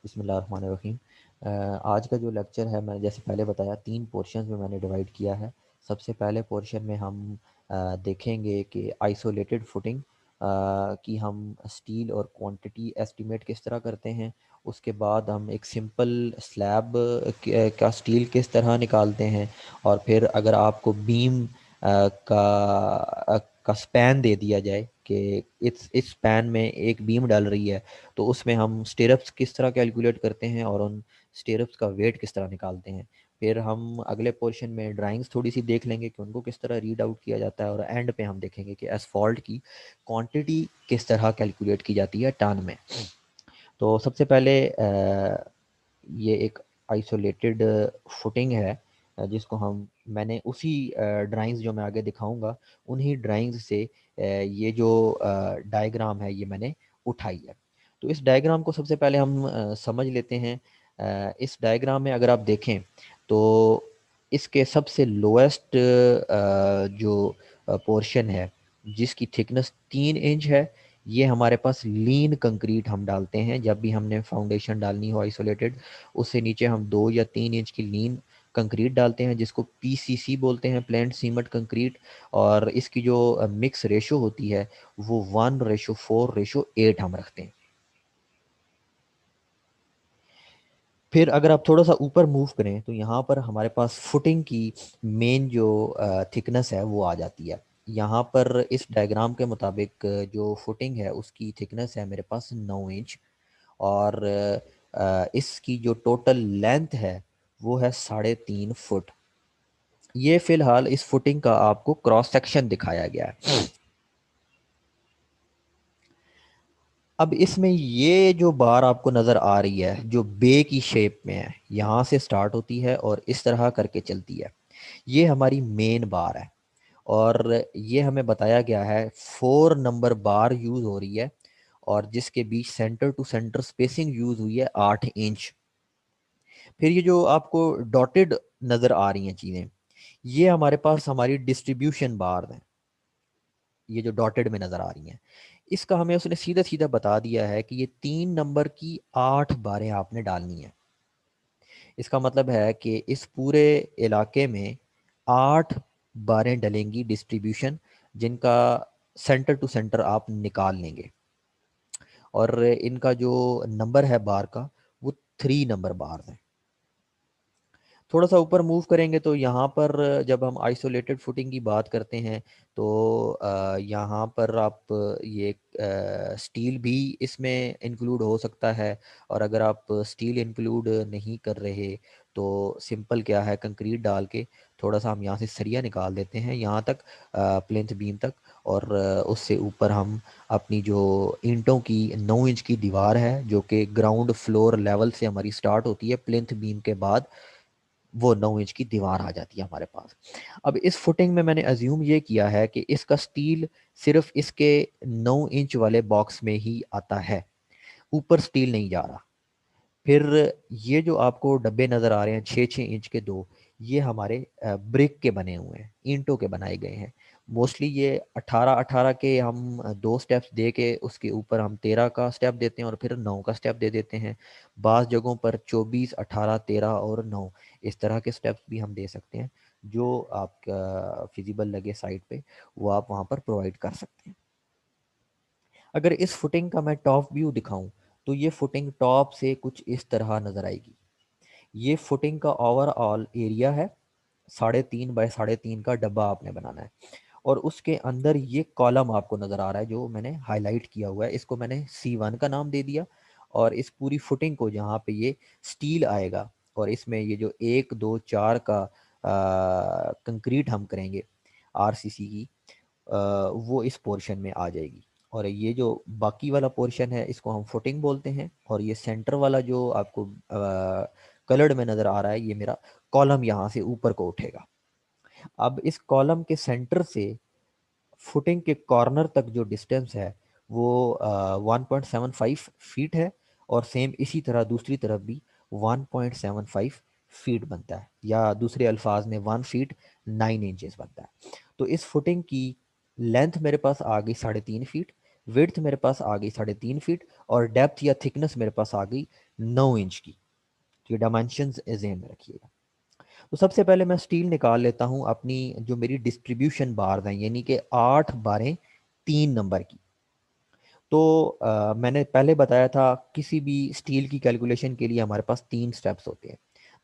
बिस्मिल्लाहिर्रहमानिर्रहीम। आज का जो लेक्चर है, मैंने जैसे पहले बताया 3 पोर्शंस में मैंने डिवाइड किया है। सबसे पहले पोर्शन में हम देखेंगे कि आइसोलेटेड फुटिंग की हम स्टील और क्वांटिटी एस्टिमेट किस तरह करते हैं। उसके बाद हम एक सिंपल स्लैब का स्टील किस तरह निकालते हैं। और फिर अगर आपको बीम का स्पैन दे दिया जाए कि इस स्पैन में एक बीम डल रही है, तो उसमें हम स्टेरप्स किस तरह कैलकुलेट करते हैं और उन स्टेरप्स का वेट किस तरह निकालते हैं। फिर हम अगले पोर्शन में ड्राइंग्स थोड़ी सी देख लेंगे कि उनको किस तरह रीड आउट किया जाता है, और एंड पे हम देखेंगे कि एसफॉल्ट की क्वांटिटी किस तरह कैलकुलेट की जाती है टन में। तो सबसे पहले ये एक आइसोलेटेड फुटिंग है, जिसको हम मैंने उसी ड्राइंग्स जो मैं आगे दिखाऊंगा उन्हीं ड्राइंग्स से ये जो डायग्राम है ये मैंने उठाई है। तो इस डायग्राम को सबसे पहले हम समझ लेते हैं। इस डायग्राम में अगर आप देखें तो इसके सबसे लोएस्ट जो पोर्शन है जिसकी थिकनेस 3 इंच है, ये हमारे पास लीन कंक्रीट हम डालते हैं जब भी हमने फाउंडेशन डालनी हो आइसोलेटेड। उससे नीचे हम 2 या 3 इंच की लीन कंक्रीट डालते हैं जिसको पीसीसी बोलते हैं, प्लेन्ड सीमेंट कंक्रीट। और इसकी जो मिक्स रेशो होती है वो 1:4:8 हम रखते हैं। फिर अगर आप थोड़ा सा ऊपर मूव करें तो यहाँ पर हमारे पास फुटिंग की मेन जो थिकनेस है वो आ जाती है। यहाँ पर इस डायग्राम के मुताबिक जो फुटिंग है उसकी थिकनेस है मेरे पास 9 इंच। और इसकी जो टोटल लेंथ है वो है 3.5 फुट। ये फिलहाल इस फुटिंग का आपको क्रॉस सेक्शन दिखाया गया है। अब इसमें ये जो बार आपको नज़र आ रही है जो बे की शेप में है, यहाँ से स्टार्ट होती है और इस तरह करके चलती है, ये हमारी मेन बार है। और ये हमें बताया गया है 4 नंबर बार यूज़ हो रही है, और जिसके बीच centre to centre spacing use हुई है 8 इंच। फिर ये जो आपको डॉटेड नज़र आ रही हैं चीज़ें, ये हमारे पास हमारी डिस्ट्रीब्यूशन बार है। ये जो डॉटेड में नज़र आ रही हैं, इसका हमें उसने सीधा सीधा बता दिया है कि ये 3 नंबर की 8 बारें आपने डालनी है। इसका मतलब है कि इस पूरे इलाके में 8 बारें डलेंगी डिस्ट्रीब्यूशन, जिनका सेंटर टू सेंटर आप निकाल लेंगे। और इनका जो नंबर है बार का वो 3 नंबर बार है। थोड़ा सा ऊपर मूव करेंगे तो यहाँ पर जब हम आइसोलेटेड फुटिंग की बात करते हैं तो यहाँ पर आप ये स्टील भी इसमें इंक्लूड हो सकता है। और अगर आप स्टील इंक्लूड नहीं कर रहे तो सिंपल क्या है, कंक्रीट डाल के थोड़ा सा हम यहाँ से सरिया निकाल देते हैं यहाँ तक, प्लिंथ बीम तक। और उससे ऊपर हम अपनी जो ईंटों की 9 इंच की दीवार है जो कि ग्राउंड फ्लोर लेवल से हमारी स्टार्ट होती है प्लिंथ बीम के बाद, वो 9 इंच की दीवार आ जाती है हमारे पास। अब इस फुटिंग में मैंने अज्यूम ये किया है कि इसका स्टील सिर्फ इसके 9 इंच वाले बॉक्स में ही आता है, ऊपर स्टील नहीं जा रहा। फिर ये जो आपको डब्बे नज़र आ रहे हैं 6-6 इंच के दो, ये हमारे ब्रिक के बने हुए हैं, ईंटों के बनाए गए हैं। मोस्टली ये 18-18 के हम 2 स्टेप्स दे के उसके ऊपर हम 13 का स्टेप देते हैं और फिर 9 का स्टेप दे देते हैं। बाज़ जगहों पर 24, 18, 13 और 9 इस तरह के स्टेप्स भी हम दे सकते हैं। जो आपका फिजिबल लगे साइड पे वो आप वहाँ पर प्रोवाइड कर सकते हैं। अगर इस फुटिंग का मैं टॉप व्यू दिखाऊं तो ये फुटिंग टॉप से कुछ इस तरह नज़र आएगी। ये फुटिंग का ओवरऑल एरिया है, 3.5 बाय 3.5 का डब्बा आपने बनाना है। और उसके अंदर ये कॉलम आपको नज़र आ रहा है जो मैंने हाईलाइट किया हुआ है, इसको मैंने C1 का नाम दे दिया। और इस पूरी फुटिंग को जहाँ पे ये स्टील आएगा और इसमें ये जो 1 2 4 का कंक्रीट हम करेंगे RCC की, वो इस पोर्शन में आ जाएगी। और ये जो बाकी वाला पोर्शन है इसको हम फुटिंग बोलते हैं, और ये सेंटर वाला जो आपको कलर्ड में नज़र आ रहा है ये मेरा कॉलम यहाँ से ऊपर को उठेगा। अब इस कॉलम के सेंटर से फुटिंग के कॉर्नर तक जो डिस्टेंस है वो 1.75 फीट है, और सेम इसी तरह दूसरी तरफ भी 1.75 फीट बनता है, या दूसरे अल्फाज में 1 फीट 9 इंचेस बनता है। तो इस फुटिंग की लेंथ मेरे पास आ गई 3.5 फीट। विड्थ मेरे पास आ गई 3.5 फीट और डेप्थ या थिकनेस मेरे पास आ गई 9 इंच की। तो ये डायमेंशंस ज़हन में रखिएगा। तो सबसे पहले मैं स्टील निकाल लेता हूँ अपनी जो मेरी डिस्ट्रीब्यूशन बार्स हैं, यानी कि 8 बारें 3 नंबर की। तो मैंने पहले बताया था किसी भी स्टील की कैलकुलेशन के लिए हमारे पास 3 स्टेप्स होते हैं।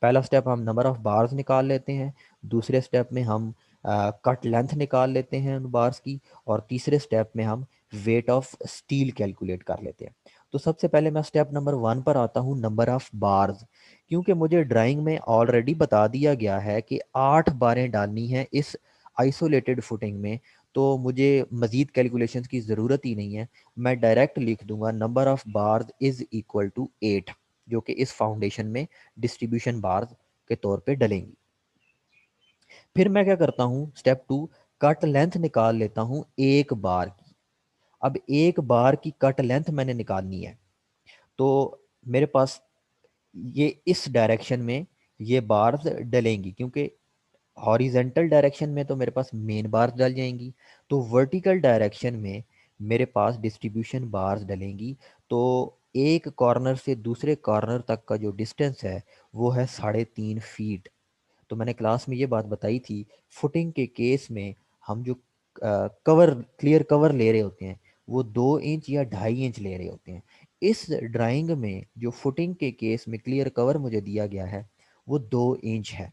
पहला स्टेप हम नंबर ऑफ़ बार्स निकाल लेते हैं, दूसरे स्टेप में हम कट लेंथ निकाल लेते हैं उन बार्स की, और तीसरे स्टेप में हम वेट ऑफ स्टील कैलकुलेट कर लेते हैं। तो सबसे पहले मैं स्टेप नंबर 1 पर आता हूँ, नंबर ऑफ़ बार्स। क्योंकि मुझे ड्राइंग में ऑलरेडी बता दिया गया है कि 8 बारें डालनी है इस आइसोलेटेड फुटिंग में, तो मुझे मज़ीद कैलकुलेशंस की ज़रूरत ही नहीं है। मैं डायरेक्ट लिख दूंगा number of bars is equal to 8, जो कि इस फाउंडेशन में डिस्ट्रीब्यूशन बार्स के तौर पे डलेंगी। फिर मैं क्या करता हूँ, स्टेप 2, कट लेंथ निकाल लेता हूँ 1 बार की। अब 1 बार की कट लेंथ मैंने निकालनी है, तो मेरे पास ये इस डायरेक्शन में ये बार्स डलेंगी, क्योंकि हॉरिजेंटल डायरेक्शन में तो मेरे पास मेन बार्स डल जाएंगी, तो वर्टिकल डायरेक्शन में मेरे पास डिस्ट्रीब्यूशन बार्स डलेंगी। तो एक कॉर्नर से दूसरे कॉर्नर तक का जो डिस्टेंस है वो है 3.5 फीट। तो मैंने क्लास में ये बात बताई थी, फुटिंग के केस में हम जो कवर क्लियर कवर ले रहे होते हैं वो 2 इंच या 2.5 इंच ले रहे होते हैं। इस ड्राइंग में जो फुटिंग के केस में क्लियर कवर मुझे दिया गया है वो 2 इंच है।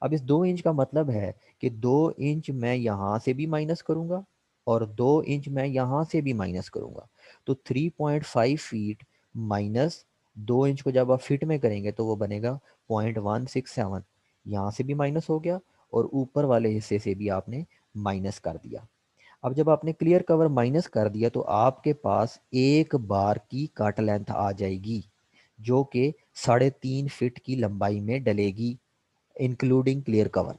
अब इस 2 इंच का मतलब है कि 2 इंच मैं यहाँ से भी माइनस करूँगा और 2 इंच मैं यहाँ से भी माइनस करूँगा। तो 3.5 फीट माइनस 2 इंच को जब आप फिट में करेंगे तो वो बनेगा 0.167। यहाँ से भी माइनस हो गया और ऊपर वाले हिस्से से भी आपने माइनस कर दिया। अब जब आपने क्लियर कवर माइनस कर दिया तो आपके पास 1 बार की कट लेंथ आ जाएगी, जो कि 3.5 फीट की लंबाई में डलेगी, इंक्लूडिंग क्लियर कवर।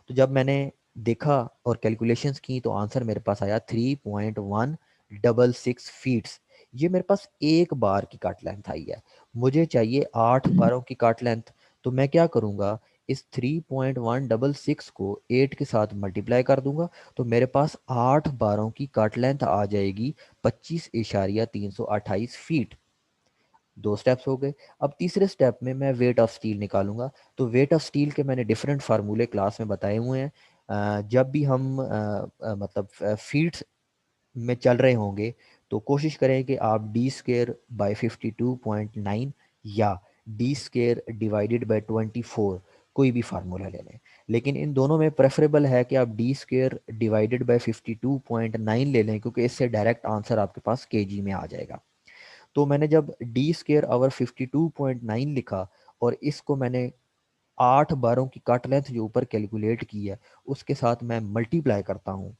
तो जब मैंने देखा और कैलकुलेशंस की तो आंसर मेरे पास आया 3.166 फीट्स। ये मेरे पास 1 बार की काट लेंथ आई है। मुझे चाहिए 8 बारों की काट लेंथ। तो मैं क्या करूँगा, इस 3.166 को 8 के साथ मल्टीप्लाई कर दूंगा, तो मेरे पास 8 बारों की काट लेंथ आ जाएगी 25.328 फीट। 2 स्टेप्स हो गए। अब तीसरे स्टेप में मैं वेट ऑफ स्टील निकालूंगा। तो वेट ऑफ स्टील के मैंने डिफरेंट फार्मूले क्लास में बताए हुए हैं। जब भी हम मतलब फीट्स में चल रहे होंगे तो कोशिश करें कि आप d²/52.9 या d² / 24 कोई भी फार्मूला ले लें। लेकिन इन दोनों में प्रेफरेबल है कि आप d² / 52.9 ले लें, क्योंकि इससे डायरेक्ट आंसर आपके पास केजी में आ जाएगा। तो मैंने जब d²/52.9 लिखा और इसको मैंने 8 बारों की कट लेंथ जो ऊपर कैलकुलेट की है उसके साथ मैं मल्टीप्लाई करता हूँ।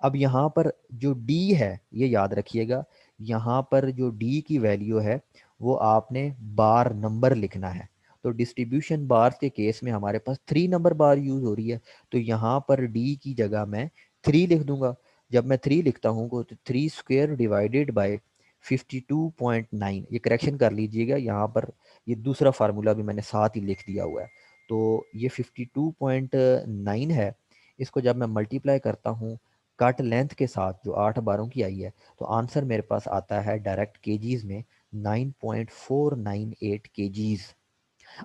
अब यहाँ पर जो d है ये याद रखिएगा, यहाँ पर जो d की वैल्यू है वो आपने बार नंबर लिखना है। तो डिस्ट्रीब्यूशन बार्स के केस में हमारे पास 3 नंबर बार यूज़ हो रही है, तो यहाँ पर d की जगह मैं 3 लिख दूंगा। जब मैं 3 लिखता हूँ तो 3² / 52.9, ये करेक्शन कर लीजिएगा, यहाँ पर ये दूसरा फार्मूला भी मैंने साथ ही लिख दिया हुआ है। तो ये 52.9 है, इसको जब मैं मल्टीप्लाई करता हूँ कट लेंथ के साथ जो 8 बारों की आई है, तो आंसर मेरे पास आता है डायरेक्ट केजीज में 9.498 केजीज।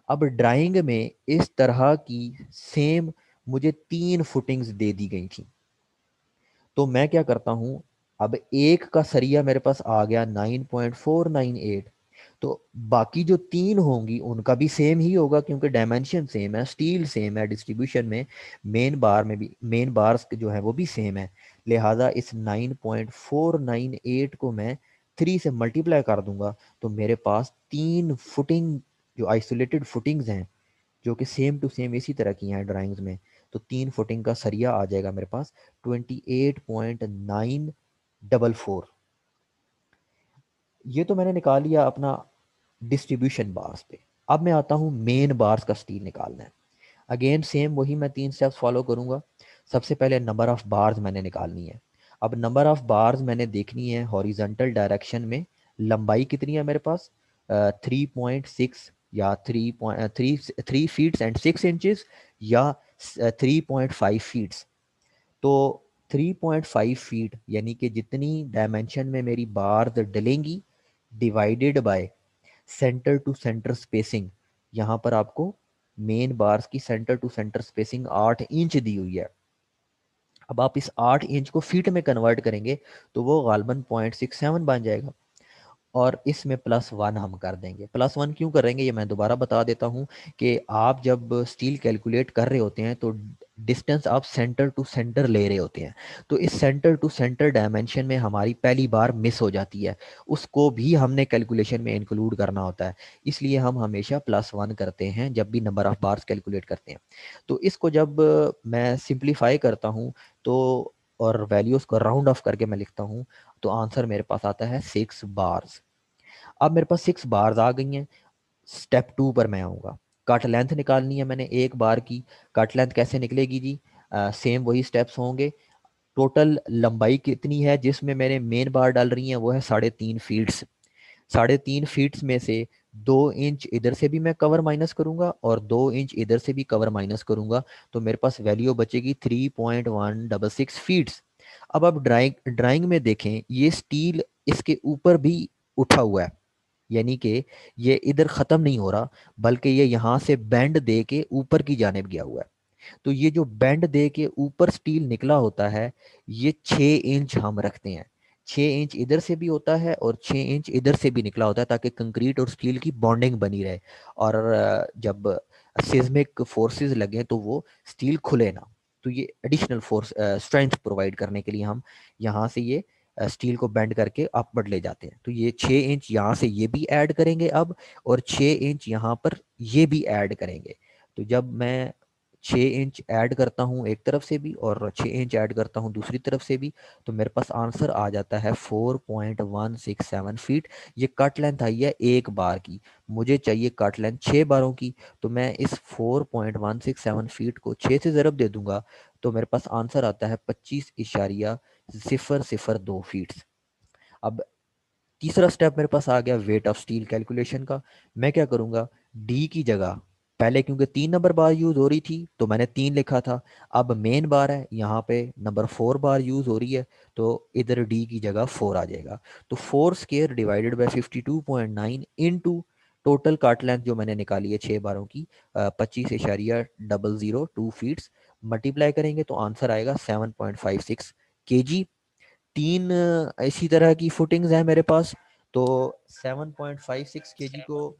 अब ड्राइंग में इस तरह की सेम मुझे 3 फुटिंग्स दे दी गई थी। तो मैं क्या करता हूँ, अब एक का सरिया मेरे पास आ गया 9.498, तो बाकी जो 3 होंगी उनका भी सेम ही होगा, क्योंकि डायमेंशन सेम है, स्टील सेम है, डिस्ट्रीब्यूशन में मेन बार में भी मेन बार्स जो है वो भी सेम है। लिहाजा इस 9.498 को मैं 3 से मल्टीप्लाई कर दूंगा, तो मेरे पास 3 फुटिंग जो आइसोलेटेड फुटिंग्स हैं जो कि सेम टू सेम इसी तरह की हैं ड्राइंग्स में, तो 3 फुटिंग का सरिया आ जाएगा मेरे पास 28.944। ये तो मैंने निकाल लिया अपना डिस्ट्रीब्यूशन बार्स पे। अब मैं आता हूँ मेन बार्स का स्टील निकालना है। अगेन सेम वही मैं 3 स्टेप्स फॉलो करूँगा। सबसे पहले नंबर ऑफ़ बार्स मैंने निकालनी है। अब नंबर ऑफ़ बार्स मैंने देखनी है हॉरिजॉन्टल डायरेक्शन में, लंबाई कितनी है मेरे पास 3.6 या 3 फीट्स एंड 6 इंचेस या 3.5 फीट्स। तो 3.5 फीट यानी कि जितनी डायमेंशन में मेरी बार डलेंगी divided by centre to centre spacing. यहाँ पर आपको मेन बार्स की centre to centre spacing 8 inch दी हुई है। अब आप इस 8 इंच को फीट में कन्वर्ट करेंगे तो वो गालबन 0.67 बन जाएगा, और इसमें +1 हम कर देंगे। +1 क्यों करेंगे ये मैं दोबारा बता देता हूँ कि आप जब स्टील कैलकुलेट कर रहे होते हैं तो डिस्टेंस आप सेंटर टू सेंटर ले रहे होते हैं, तो इस सेंटर टू सेंटर डायमेंशन में हमारी पहली बार मिस हो जाती है, उसको भी हमने कैलकुलेशन में इंक्लूड करना होता है। इसलिए हम हमेशा +1 करते हैं जब भी नंबर ऑफ बार्स कैलकुलेट करते हैं। तो इसको जब मैं सिंप्लीफाई करता हूँ तो और वैल्यूज़ को राउंड ऑफ करके मैं लिखता हूँ तो आंसर मेरे पास आता है 6 बार्स। अब मेरे पास 6 बार्स आ गई हैं। स्टेप 2 पर मैं आऊँगा। कट लेंथ निकालनी है मैंने एक बार की। कट लेंथ कैसे निकलेगी जी? सेम वही स्टेप्स होंगे। टोटल लंबाई कितनी है जिसमें मैंने मेन बार डाल रही हैं, वो है 3.5 फीट्स। 3.5 फीट्स में से 2 इंच इधर से भी मैं कवर माइनस करूंगा और 2 इंच इधर से भी कवर माइनस करूंगा, तो मेरे पास वैल्यू बचेगी 3.166 फीट्स। अब आप ड्राइंग ड्राइंग में देखें, ये स्टील इसके ऊपर भी उठा हुआ है, यानी कि ये इधर ख़त्म नहीं हो रहा, बल्कि ये यहाँ से बेंड दे के ऊपर की जानिब गया हुआ है। तो ये जो बेंड दे के ऊपर स्टील निकला होता है, ये 6 इंच हम रखते हैं। 6 इंच इधर से भी होता है और 6 इंच इधर से भी निकला होता है, ताकि कंक्रीट और स्टील की बॉन्डिंग बनी रहे, और जब सिस्मिक फोर्सेस लगे तो वो स्टील खुले ना। तो ये एडिशनल फोर्स स्ट्रेंथ प्रोवाइड करने के लिए हम यहाँ से ये स्टील को बेंड करके अपवर्ड ले जाते हैं। तो ये 6 इंच यहाँ से ये भी ऐड करेंगे अब, और 6 इंच यहाँ पर ये भी ऐड करेंगे। तो जब मैं 6 इंच ऐड करता हूँ एक तरफ से भी और 6 इंच ऐड करता हूँ दूसरी तरफ से भी, तो मेरे पास आंसर आ जाता है 4.167 फीट। ये कट लेंथ आई है एक बार की, मुझे चाहिए कट लेंथ 6 बारों की। तो मैं इस 4.167 फीट को 6 से ज़रब दे दूंगा, तो मेरे पास आंसर आता है 25.002 फीट। अब तीसरा स्टेप मेरे पास आ गया वेट ऑफ स्टील कैलकुलेशन का। मैं क्या करूंगा, डी की जगह, पहले क्योंकि 3 नंबर बार यूज हो रही थी तो मैंने 3 लिखा था, अब मेन बार है यहाँ पे नंबर 4 बार यूज हो रही है, तो इधर डी की जगह 4 आ जाएगा। तो 4 square divided by 52.9 into total काट लेंथ जो मैंने निकाली है 6 बारों की 25.002 फीट्स, मल्टीप्लाई करेंगे तो आंसर आएगा 7.56 kg। 3 इसी तरह की फुटिंग्स हैं मेरे पास, तो 7.56 kg को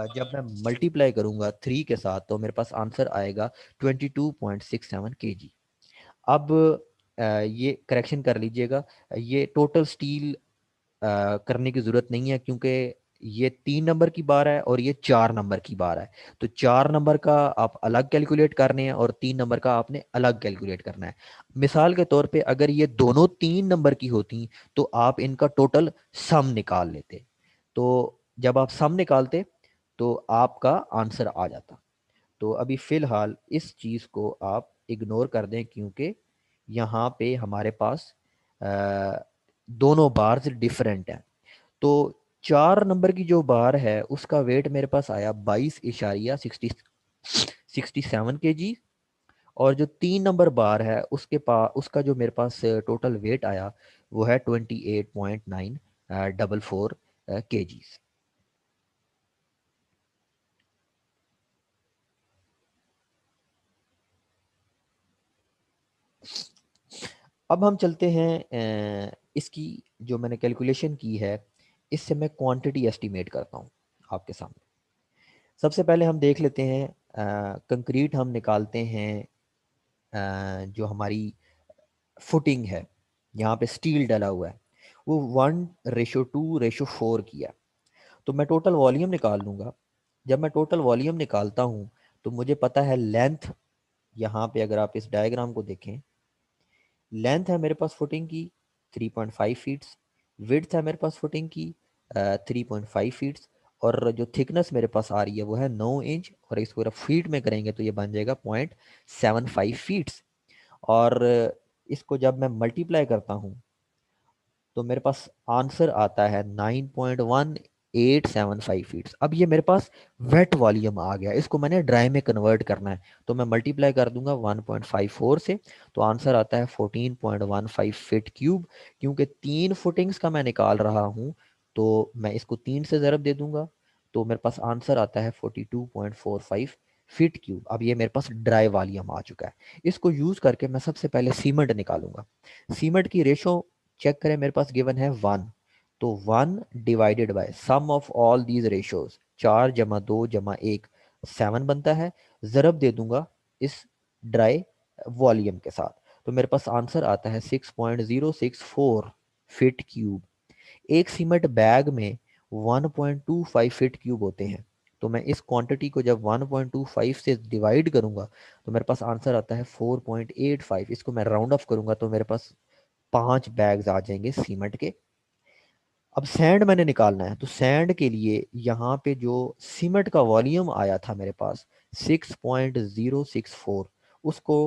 जब मैं मल्टीप्लाई करूंगा 3 के साथ तो मेरे पास आंसर आएगा 22.67 kg। अब ये करेक्शन कर लीजिएगा, ये टोटल स्टील करने की ज़रूरत नहीं है, क्योंकि ये 3 नंबर की बार है और ये 4 नंबर की बार है। तो 4 नंबर का आप अलग कैलकुलेट करने हैं और 3 नंबर का आपने अलग कैलकुलेट करना है। मिसाल के तौर पे अगर ये दोनों 3 नंबर की होती तो आप इनका टोटल सम निकाल लेते, तो जब आप सम निकालते तो आपका आंसर आ जाता। तो अभी फ़िलहाल इस चीज़ को आप इग्नोर कर दें, क्योंकि यहाँ पे हमारे पास अ, दोनों बार्स डिफरेंट हैं। तो 4 नंबर की जो बार है उसका वेट मेरे पास आया 22.67 kg, और जो 3 नंबर बार है उसके पास उसका जो मेरे पास टोटल वेट आया वो है 28.944 kgs। अब हम चलते हैं इसकी जो मैंने कैलकुलेशन की है, इससे मैं क्वांटिटी एस्टिमेट करता हूँ आपके सामने। सबसे पहले हम देख लेते हैं कंक्रीट हम निकालते हैं, जो हमारी फुटिंग है, यहाँ पे स्टील डला हुआ है, वो 1:2:4 की है। तो मैं टोटल वॉल्यूम निकाल लूँगा। जब मैं टोटल वॉल्यूम निकालता हूँ तो मुझे पता है लेंथ, यहाँ पे अगर आप इस डायग्राम को देखें, लेंथ है मेरे पास फुटिंग की 3.5 फीट्स, विड्थ है मेरे पास फुटिंग की 3.5 फीट्स, और जो थिकनेस मेरे पास आ रही है वो है 9 इंच, और इसको अगर फीट में करेंगे तो ये बन जाएगा 0.75 फीट्स। और इसको जब मैं मल्टीप्लाई करता हूँ तो मेरे पास आंसर आता है 9.1 1.875 फीट्स। अब ये मेरे पास वेट वॉल्यूम आ गया, इसको मैंने ड्राई में कन्वर्ट करना है, तो मैं मल्टीप्लाई कर दूंगा 1.54 से, तो आंसर आता है 14.15 फीट क्यूब। क्योंकि 3 फुटिंग्स का मैं निकाल रहा हूँ, तो मैं इसको 3 से ज़रब दे दूंगा, तो मेरे पास आंसर आता है 42.45 फीट क्यूब। अब ये मेरे पास ड्राई वॉल्यूम आ चुका है। इसको यूज़ करके मैं सबसे पहले सीमेंट निकालूंगा। सीमेंट की रेशो चेक करें, मेरे पास गिवन है 1, तो 1 divided by sum of all these ratios, 4 + 2 + 1 7 बनता है। ज़रब दे दूंगा इस ड्राई वॉल्यूम के साथ, तो मेरे पास आंसर आता है 6.064 फीट क्यूब। एक सीमेंट बैग में 1.25 फीट क्यूब होते हैं, तो मैं इस क्वांटिटी को जब 1.25 से डिवाइड करूंगा, तो मेरे पास आंसर आता है 4.85। इसको मैं राउंड ऑफ करूंगा तो मेरे पास 5 बैग्स आ जाएंगे सीमेंट के। अब सैंड मैंने निकालना है, तो सैंड के लिए यहाँ पे जो सीमेंट का वॉल्यूम आया था मेरे पास 6.064, उसको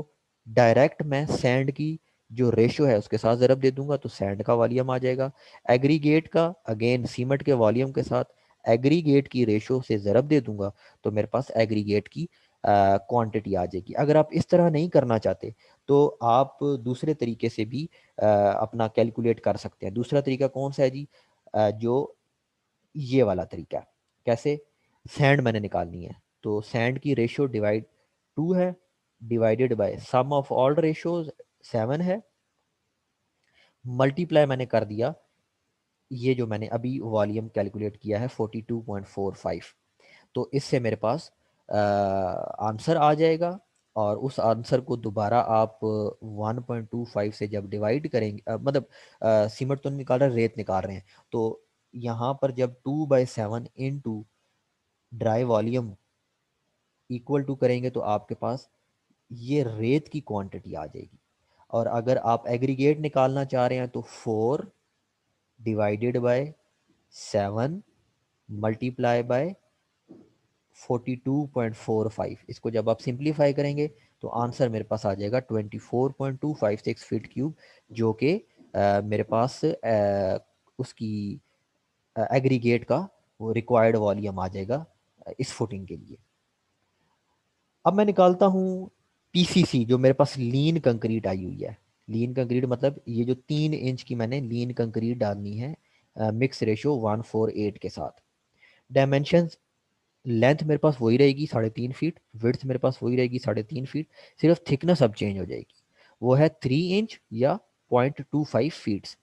डायरेक्ट मैं सैंड की जो रेशो है उसके साथ ज़रब दे दूंगा, तो सैंड का वॉल्यूम आ जाएगा। एग्रीगेट का अगेन सीमेंट के वॉल्यूम के साथ एग्रीगेट की रेशो से ज़रब दे दूंगा, तो मेरे पास एग्रीगेट की क्वांटिटी आ जाएगी। अगर आप इस तरह नहीं करना चाहते, तो आप दूसरे तरीके से भी अपना कैलकुलेट कर सकते हैं। दूसरा तरीका कौन सा है जी? जो ये वाला तरीका है। कैसे? सैंड मैंने निकालनी है, तो सैंड की रेशियो डिवाइड 2 है, divided by sum of all ratios 7 है, मल्टीप्लाई मैंने कर दिया ये जो मैंने अभी वॉल्यूम कैलकुलेट किया है 42.45, तो इससे मेरे पास आंसर आ जाएगा। और उस आंसर को दोबारा आप 1.25 से जब डिवाइड करेंगे, मतलब सीमेंट तो नहीं निकाल रहे, रेत निकाल रहे हैं, तो यहाँ पर जब 2/7 into dry volume equal to करेंगे, तो आपके पास ये रेत की क्वांटिटी आ जाएगी। और अगर आप एग्रीगेट निकालना चाह रहे हैं, तो 4 डिवाइडेड बाय 7 मल्टीप्लाई बाय 42.45, इसको जब आप सिंप्लीफाई करेंगे, तो आंसर मेरे पास आ जाएगा 24.256 फीट क्यूब, जो कि मेरे पास उसकी एग्रीगेट का वो रिक्वायर्ड वॉल्यूम आ जाएगा इस फुटिंग के लिए। अब मैं निकालता हूँ पीसीसी, जो मेरे पास लीन कंक्रीट आई हुई है। लीन कंक्रीट मतलब ये जो 3 इंच की मैंने लीन कंक्रीट डालनी है मिक्स रेशो 1:4:8 के साथ। डायमेंशन, लेंथ मेरे पास वही रहेगी 3.5 फीट, विड्थ मेरे पास वही रहेगी 3.5 फीट, सिर्फ थिकनेस अब चेंज हो जाएगी, वो है 3 इंच या 0.25 फीट्स।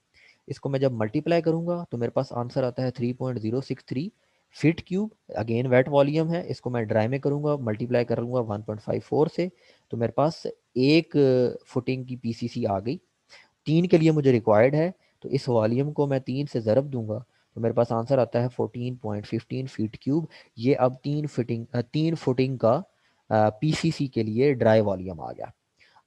इसको मैं जब मल्टीप्लाई करूंगा, तो मेरे पास आंसर आता है 3.063 feet cube. Again weight volume है, इसको मैं ड्राई में करूंगा, मल्टीप्लाई करूंगा 1.54 से, तो मेरे पास एक फुटिंग की पीसीसी आ गई। 3 के लिए मुझे रिक्वायर्ड है, तो इस वॉल्यूम को मैं 3 से ज़रब दूंगा, तो मेरे पास आंसर आता है 14.15 फीट क्यूब। ये अब 3 फुटिंग का पीसीसी के लिए ड्राई वॉल्यूम आ गया।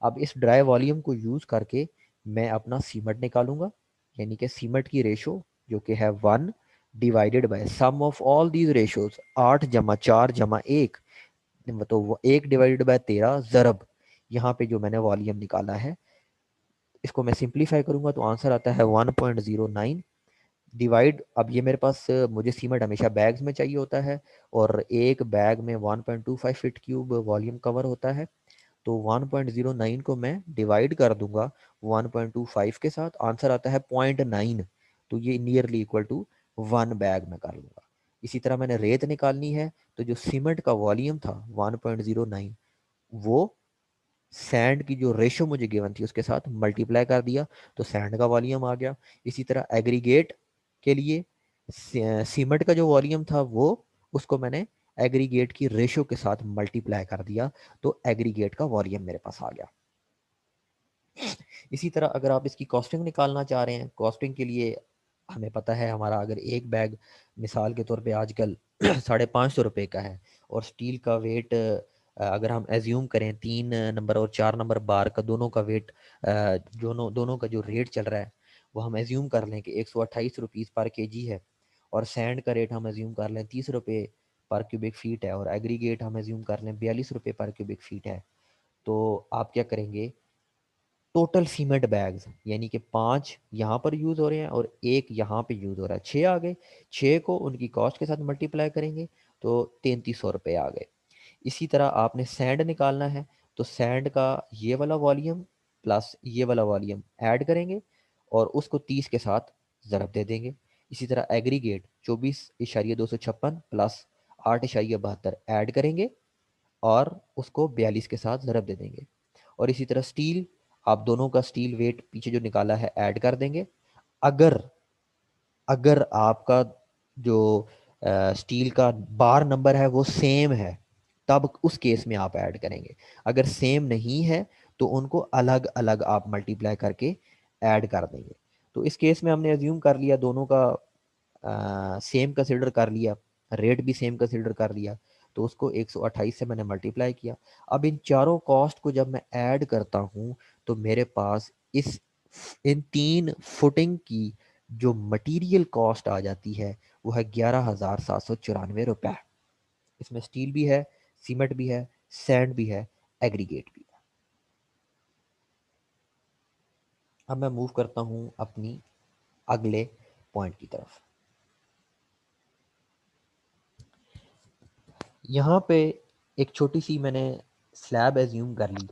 अब इस ड्राई वॉल्यूम को यूज़ करके मैं अपना सीमेंट निकालूंगा, यानी कि सीमेंट की रेशो जो कि है 1 divided by sum of all these ratios, 8 + 4 + 1, तो वो 1 डिवाइडेड बाय 13 ज़रब यहाँ पे जो मैंने वॉल्यूम निकाला है, इसको मैं सिंप्लीफाई करूंगा, तो आंसर आता है 1.09 डिवाइड। अब ये मेरे पास मुझे सीमेंट हमेशा बैग्स में चाहिए होता है, और एक बैग में 1.25 फीट क्यूब वॉल्यूम कवर होता है, तो 1.09 को मैं डिवाइड कर दूंगा 1.25 के साथ, आंसर आता है 0.9, तो ये नियरली इक्वल टू 1 बैग में कर लूंगा। इसी तरह मैंने रेत निकालनी है, तो जो सीमेंट का वॉल्यूम था 1.09, वो सैंड की जो रेशो मुझे गिवन थी उसके साथ मल्टीप्लाई कर दिया, तो सैंड का वॉल्यूम आ गया। इसी तरह एग्रीगेट के लिए सीमेंट का जो वॉल्यूम था, वो उसको मैंने एग्रीगेट की रेशो के साथ मल्टीप्लाई कर दिया, तो एग्रीगेट का वॉल्यूम मेरे पास आ गया। इसी तरह अगर आप इसकी कॉस्टिंग निकालना चाह रहे हैं, कॉस्टिंग के लिए हमें पता है हमारा अगर एक बैग मिसाल के तौर पे आजकल 550 रुपये का है, और स्टील का वेट अगर हम एज्यूम करें 3 नंबर और 4 नंबर बार का दोनों का वेट, दोनों दोनों का जो रेट चल रहा है, वो हम एज्यूम कर लें कि 128 रुपीज़ पर केजी है, और सैंड का रेट हम एज्यूम कर लें 30 रुपये पर क्यूबिक फीट है, और एग्रीगेट हम एज्यूम कर लें 42 रुपये पर क्यूबिक फीट है, तो आप क्या करेंगे? टोटल सीमेंट बैग्स यानी कि 5 यहाँ पर यूज़ हो रहे हैं और एक यहाँ पे यूज़ हो रहा है, 6 आ गए। 6 को उनकी कॉस्ट के साथ मल्टीप्लाई करेंगे तो 3300 रुपये आ गए। इसी तरह आपने सैंड निकालना है, तो सैंड का ये वाला वॉल्यूम प्लस ये वाला वॉल्यूम ऐड करेंगे और उसको 30 के साथ ज़रब दे देंगे। इसी तरह एग्रीगेट 24,256 प्लस 8,72 ऐड करेंगे और उसको 42 के साथ ज़रब दे देंगे। और इसी तरह स्टील, आप दोनों का स्टील वेट पीछे जो निकाला है ऐड कर देंगे। अगर अगर आपका जो स्टील का बार नंबर है वो सेम है, तब उस केस में आप ऐड करेंगे। अगर सेम नहीं है तो उनको अलग अलग आप मल्टीप्लाई करके ऐड कर देंगे। तो इस केस में हमने अज्यूम कर लिया दोनों का सेम कंसिडर कर लिया, रेट भी सेम कंसिडर कर लिया, तो उसको 128 से मैंने मल्टीप्लाई किया। अब इन चारों कॉस्ट को जब मैं ऐड करता हूँ तो मेरे पास इस इन 3 फुटिंग की जो मटेरियल कॉस्ट आ जाती है वो है 11,794 रुपये। इसमें स्टील भी है, सीमेंट भी है, सैंड भी है, एग्रीगेट भी है। अब मैं मूव करता हूँ अपनी अगले पॉइंट की तरफ। यहाँ पे एक छोटी सी मैंने स्लैब एज्यूम कर ली,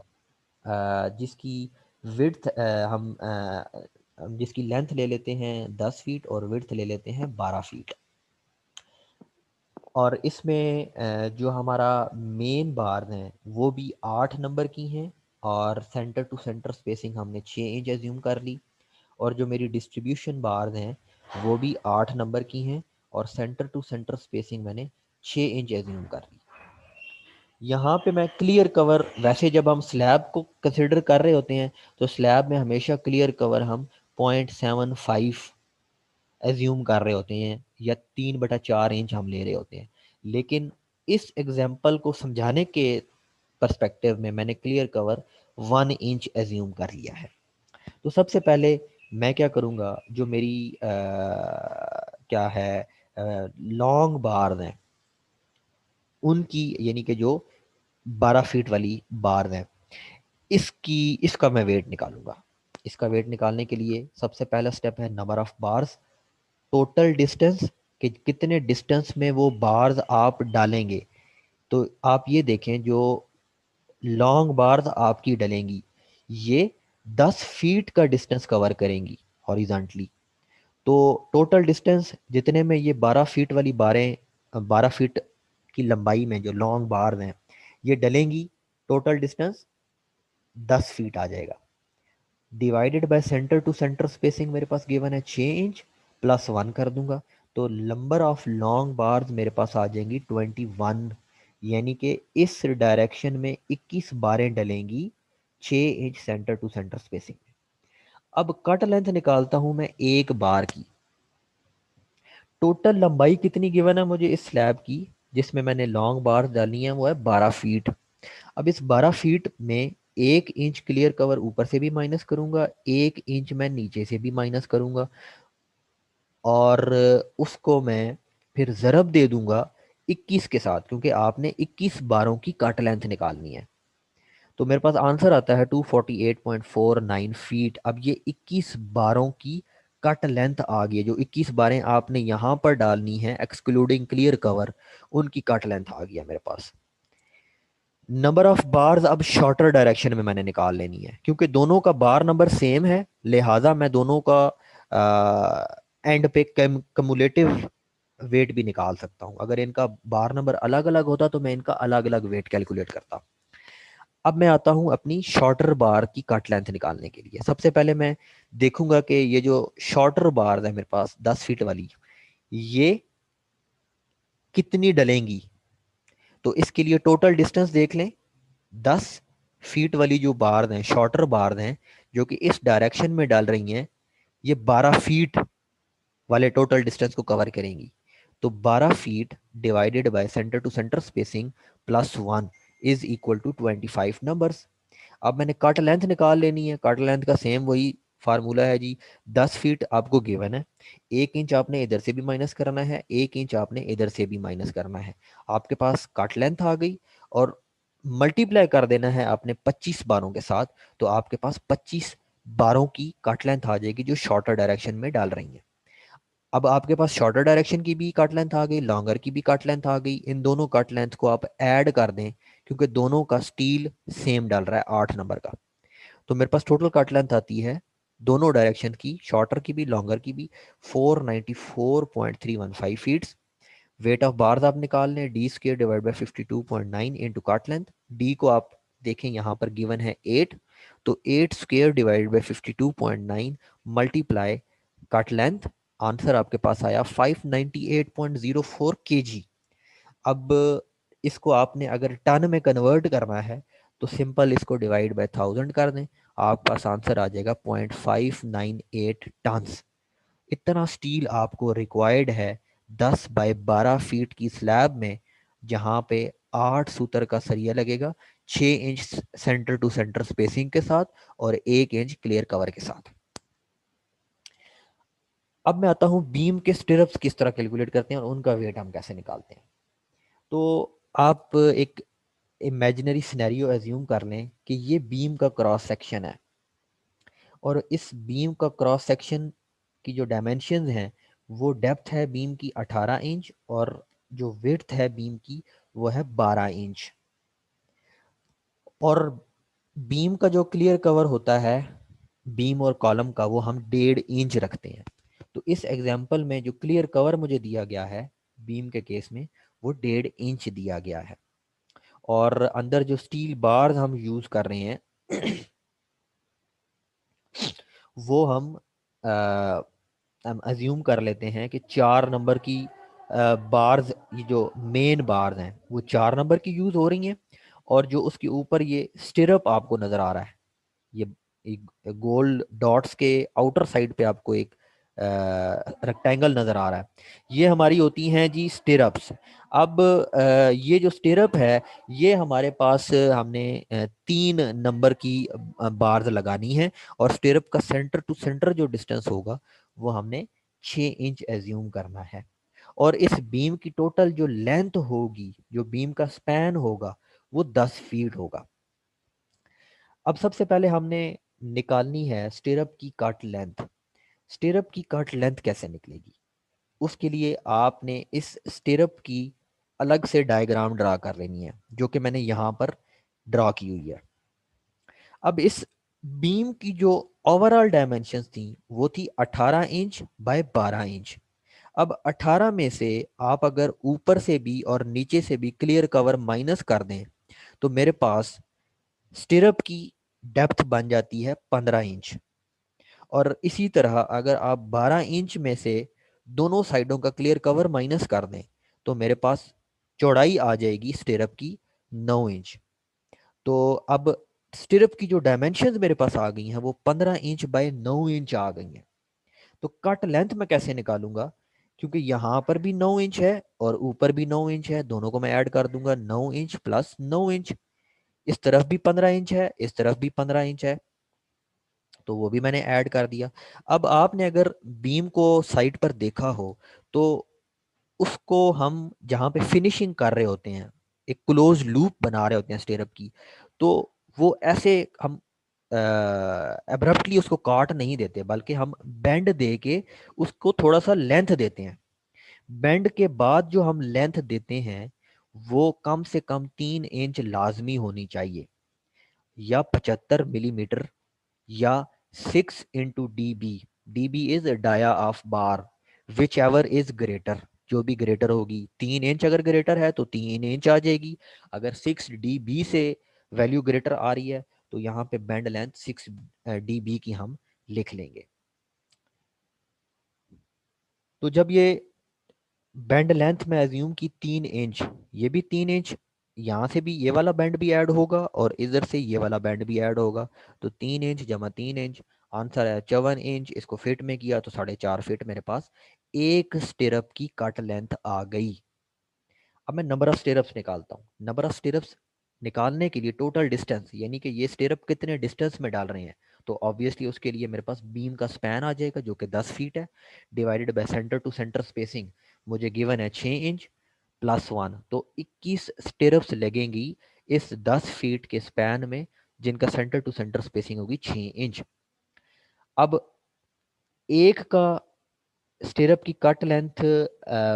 जिसकी विड्थ हम जिसकी लेंथ ले लेते हैं 10 फीट और विड्थ ले लेते हैं 12 फीट। और इसमें जो हमारा मेन बार हैं वो भी 8 नंबर की हैं और सेंटर टू सेंटर स्पेसिंग हमने 6 इंच एज्यूम कर ली। और जो मेरी डिस्ट्रीब्यूशन बार्स हैं वो भी 8 नंबर की हैं और सेंटर टू सेंटर स्पेसिंग मैंने 6 इंच एज्यूम कर ली। यहाँ पे मैं क्लियर कवर, वैसे जब हम स्लैब को कंसिडर कर रहे होते हैं तो स्लैब में हमेशा क्लियर कवर हम 0.75 एज्यूम कर रहे होते हैं या 3/4 इंच हम ले रहे होते हैं। लेकिन इस एग्जांपल को समझाने के पर्सपेक्टिव में मैंने क्लियर कवर 1 इंच एज्यूम कर लिया है। तो सबसे पहले मैं क्या करूँगा, जो मेरी क्या है लॉन्ग बार्स हैं उनकी, यानी कि जो 12 फीट वाली बार्स हैं, इसका मैं वेट निकालूंगा। इसका वेट निकालने के लिए सबसे पहला स्टेप है number of bars, total distance कि कितने डिस्टेंस में वो बार्स आप डालेंगे। तो आप ये देखें, जो लॉन्ग बार्स आपकी डलेंगी ये 10 फीट का डिस्टेंस कवर करेंगी हॉरिजॉन्टली। तो टोटल डिस्टेंस जितने में ये 12 फीट वाली बारें, 12 फीट की लंबाई में जो लॉन्ग बार्स हैं ये डलेंगी, टोटल डिस्टेंस 10 फीट आ जाएगा। Divided by centre to centre spacing मेरे पास गिवन है 6 इंच, प्लस 1 कर दूंगा तो नंबर ऑफ लॉन्ग बार्स मेरे पास आ जाएंगी 21। यानी कि इस डायरेक्शन में 21 बारें डलेंगी 6 inch centre to centre spacing में। अब कट लेंथ निकालता हूं मैं एक बार की। टोटल लंबाई कितनी गिवन है मुझे इस स्लैब की जिसमें मैंने लॉन्ग बार डाली है, वो है 12 फीट। अब इस 12 फीट में 1 इंच क्लियर कवर ऊपर से भी माइनस करूंगा, 1 इंच मैं नीचे से भी माइनस करूंगा और उसको मैं फिर ज़रब दे दूंगा 21 के साथ, क्योंकि आपने 21 बारों की कट लेंथ निकालनी है। तो मेरे पास आंसर आता है 248.49 फीट। अब ये 21 बारों की कट लेंथ आ गई है। जो 21 बारें आपने यहाँ पर डालनी है एक्सक्लूडिंग क्लियर कवर, उनकी कट लेंथ आ गई है मेरे पास। नंबर ऑफ बार्स अब शॉर्टर डायरेक्शन में मैंने निकाल लेनी है, क्योंकि दोनों का बार नंबर सेम है, लिहाजा मैं दोनों का एंड पे कमुलेटिव वेट भी निकाल सकता हूँ। अगर इनका बार नंबर अलग अलग होता तो मैं इनका अलग अलग वेट कैलकुलेट करता। अब मैं आता हूँ अपनी शॉर्टर बार की कट लेंथ निकालने के लिए। सबसे पहले मैं देखूंगा कि ये जो शॉर्टर बार है मेरे पास 10 फीट वाली, ये कितनी डलेंगी। तो इसके लिए टोटल डिस्टेंस देख लें। 10 फीट वाली जो बार हैं, शॉर्टर बार हैं, जो कि इस डायरेक्शन में डाल रही हैं, ये 12 फीट वाले टोटल डिस्टेंस को कवर करेंगी। तो 12 feet divided by centre to centre spacing plus 1 is equal to 25 numbers. अब मैंने कट लेंथ निकाल लेनी है। कट लेंथ का सेम वही फार्मूला है जी। 10 फीट आपको गिवन है, 1 इंच आपने इधर से भी माइनस करना है, 1 इंच आपने इधर से भी माइनस करना है। आपके पास कट लेंथ आ गई और मल्टीप्लाई कर देना है आपने 25 बारों के साथ, तो आपके पास 25 बारों की कट लेंथ आ जाएगी जो शॉर्टर डायरेक्शन में डाल रही है। अब आपके पास शॉर्टर डायरेक्शन की भी कट लेंथ आ गई, लॉन्गर की भी कट लेंथ आ गई। इन दोनों कट लेंथ को आप ऐड कर दें, क्योंकि दोनों का स्टील सेम डाल रहा है 8 नंबर का। तो मेरे पास टोटल कट लेंथ आती है दोनों डायरेक्शन की, शॉर्टर की भी लॉन्गर की भी, 494.315 फीट्स। वेट ऑफ बार्स आप निकाल लें, D square divide by 52.9 into cut length. D को आप देखें यहाँ पर गिवन है 8, तो 8 square divide by 52.9 multiply cut length, answer आपके पास आया 598.04 kg। अब इसको आपने अगर टन में कन्वर्ट करना है तो सिंपल इसको डिवाइड बाय 1000 कर दें, आपके पास आंसर आ जाएगा 0.598 टन्स। इतना स्टील आपको रिक्वायर्ड है 10 बाय 12 फीट की स्लैब में, जहाँ पे 8 सूतर का सरिया लगेगा, 6 inch centre to centre spacing के साथ और 1 इंच क्लियर कवर के साथ। अब मैं आता हूँ बीम के स्टिरप्स किस तरह कैलकुलेट करते हैं और उनका वेट हम कैसे निकालते हैं। तो आप एक इमेजिनरी सिनेरियो एज्यूम कर लें कि ये बीम का क्रॉस सेक्शन है, और इस बीम का क्रॉस सेक्शन की जो डायमेंशन हैं, वो डेप्थ है बीम की 18 इंच और जो विड्थ है बीम की वो है 12 इंच। और बीम का जो क्लियर कवर होता है बीम और कॉलम का, वो हम 1.5 इंच रखते हैं। तो इस एग्जाम्पल में जो क्लियर कवर मुझे दिया गया है बीम के केस में, वो 1.5 इंच दिया गया है। और अंदर जो स्टील बार्स हम यूज़ कर रहे हैं वो हम अज्यूम कर लेते हैं कि 4 नंबर की बार्स, ये जो मेन बार्स हैं वो 4 नंबर की यूज़ हो रही हैं। और जो उसके ऊपर ये स्टिरअप आपको नज़र आ रहा है, ये एक गोल्ड डॉट्स के आउटर साइड पे आपको एक रेक्टेंगल नज़र आ रहा है, ये हमारी होती हैं जी स्टिरअप्स। अब ये जो स्टिरअप है, ये हमारे पास हमने 3 नंबर की बार्स लगानी है, और स्टिरअप का सेंटर टू सेंटर जो डिस्टेंस होगा वो हमने 6 इंच एज्यूम करना है। और इस बीम की टोटल जो लेंथ होगी, जो बीम का स्पैन होगा, वो 10 फीट होगा। अब सबसे पहले हमने निकालनी है स्टिरअप की कट लेंथ। स्टिरअप की कट लेंथ कैसे निकलेगी, उसके लिए आपने इस स्टिरअप की अलग से डायग्राम ड्रा कर लेनी है, जो कि मैंने यहाँ पर ड्रा की हुई है। अब इस बीम की जो ओवरऑल डायमेंशंस थी वो थी 18 इंच बाय 12 इंच। अब 18 में से आप अगर ऊपर से भी और नीचे से भी क्लियर कवर माइनस कर दें, तो मेरे पास स्टिरअप की डेप्थ बन जाती है 15 इंच। और इसी तरह अगर आप 12 इंच में से दोनों साइडों का क्लियर कवर माइनस कर दें, तो मेरे पास चौड़ाई आ जाएगी स्टिरअप की 9 इंच। तो अब स्टिरअप की जो डायमेंशन मेरे पास आ गई हैं वो 15 इंच बाय 9 इंच आ गई हैं। तो कट लेंथ मैं कैसे निकालूंगा, क्योंकि यहाँ पर भी 9 इंच है और ऊपर भी 9 इंच है, दोनों को मैं ऐड कर दूंगा, 9 इंच प्लस 9 इंच। इस तरफ भी 15 इंच है, इस तरफ भी 15 इंच है, तो वो भी मैंने ऐड कर दिया। अब आपने अगर बीम को साइड पर देखा हो, तो उसको हम जहाँ पे फिनिशिंग कर रहे होते हैं, एक क्लोज लूप बना रहे होते हैं स्टेरअप की, तो वो ऐसे हम एब्रप्टली उसको काट नहीं देते, बल्कि हम बेंड दे के उसको थोड़ा सा लेंथ देते हैं। बेंड के बाद जो हम लेंथ देते हैं वो कम से कम 3 इंच लाजमी होनी चाहिए, या 75 मिलीमीटर, या 6 into D B. D B is dia of bar, whichever is greater, जो भी ग्रेटर होगी, 3 इंच अगर ग्रेटर है तो 3 इंच आ जाएगी। अगर 6 dB से वैल्यू ग्रेटर आ रही है तो यहाँ पे बैंड लेंथ 6 dB की हम लिख लेंगे। तो जब ये बैंड लेंथ में एज्यूम की 3 इंच, ये भी 3 इंच, यहाँ से भी ये वाला बैंड भी ऐड होगा और इधर से ये वाला बैंड भी ऐड होगा, तो 3 इंच जमा 3 इंच, आंसर है 54 इंच। इसको फिट में किया तो 4.5 फीट मेरे पास एक स्टिरअप की कट लेंथ आ गई। अब मैं नंबर ऑफ स्टिरअप्स निकालता हूँ। नंबर ऑफ स्टिरअप्स निकालने के लिए टोटल डिस्टेंस, यानी कि ये स्टिरअप कितने डिस्टेंस में डाल रहे हैं, तो ऑब्वियसली उसके लिए मेरे पास बीम का स्पैन आ जाएगा जो कि 10 फीट है, divided by centre to centre spacing मुझे गिवन है 6 इंच प्लस 1, तो 21 स्टिरअप्स लगेंगी इस 10 फीट के स्पैन में, जिनका सेंटर टू सेंटर स्पेसिंग होगी 6 इंच। अब एक का स्टिरअप की कट लेंथ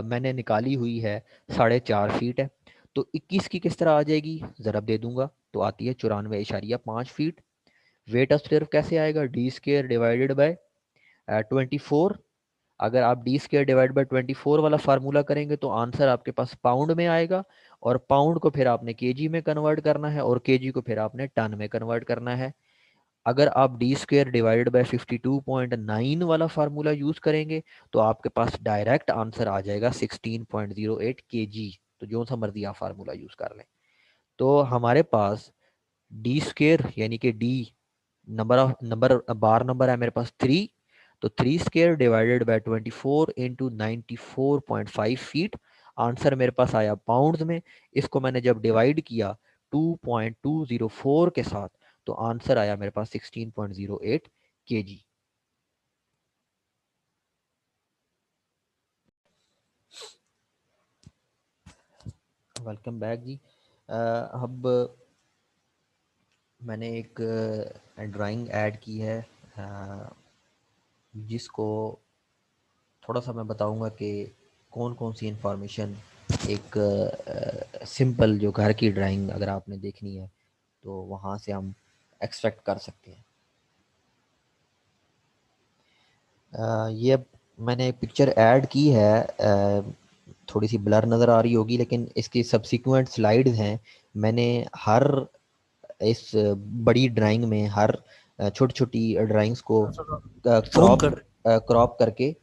मैंने निकाली हुई है 4.5 फीट है, तो 21 की किस तरह आ जाएगी, ज़रब दे दूंगा तो आती है 94.5 फीट। वेट ऑफ स्टिरअप कैसे आएगा, डी स्केयर डिवाइडेड बाय 24। अगर आप डी स्केयर डिवाइड बाय 24 वाला फार्मूला करेंगे तो आंसर आपके पास पाउंड में आएगा, और पाउंड को फिर आपने केजी में कन्वर्ट करना है, और केजी को फिर आपने टन में कन्वर्ट करना है। अगर आप डी स्क्वेयर डिवाइडेड बाई 52.9 वाला फार्मूला यूज़ करेंगे तो आपके पास डायरेक्ट आंसर आ जाएगा 16.08 केजी। तो जो सा मर्जी आप फार्मूला यूज़ कर लें। तो हमारे पास डी स्क्वेयर यानी कि डी नंबर बार नंबर है मेरे पास 3, तो 3 square divided by 24 into 94.5 feet, answer मेरे पास आया पाउंड्स में। इसको मैंने जब डिवाइड किया 2.204 के साथ तो आंसर आया मेरे पास 16.08 केजी। वेलकम बैक जी। अब मैंने एक ड्राइंग ऐड की है, जिसको थोड़ा सा मैं बताऊंगा कि कौन कौन सी इंफॉर्मेशन एक सिंपल जो घर की ड्राइंग अगर आपने देखनी है तो वहाँ से हम एक्सट्रैक्ट कर सकते हैं। ये मैंने पिक्चर ऐड की है, थोड़ी सी ब्लर नज़र आ रही होगी, लेकिन इसकी सब्सिक्वेंट स्लाइड्स हैं। मैंने हर इस बड़ी ड्राइंग में हर छोटी छोटी ड्राइंग्स को जूम क्रॉप कर। क्रॉप करके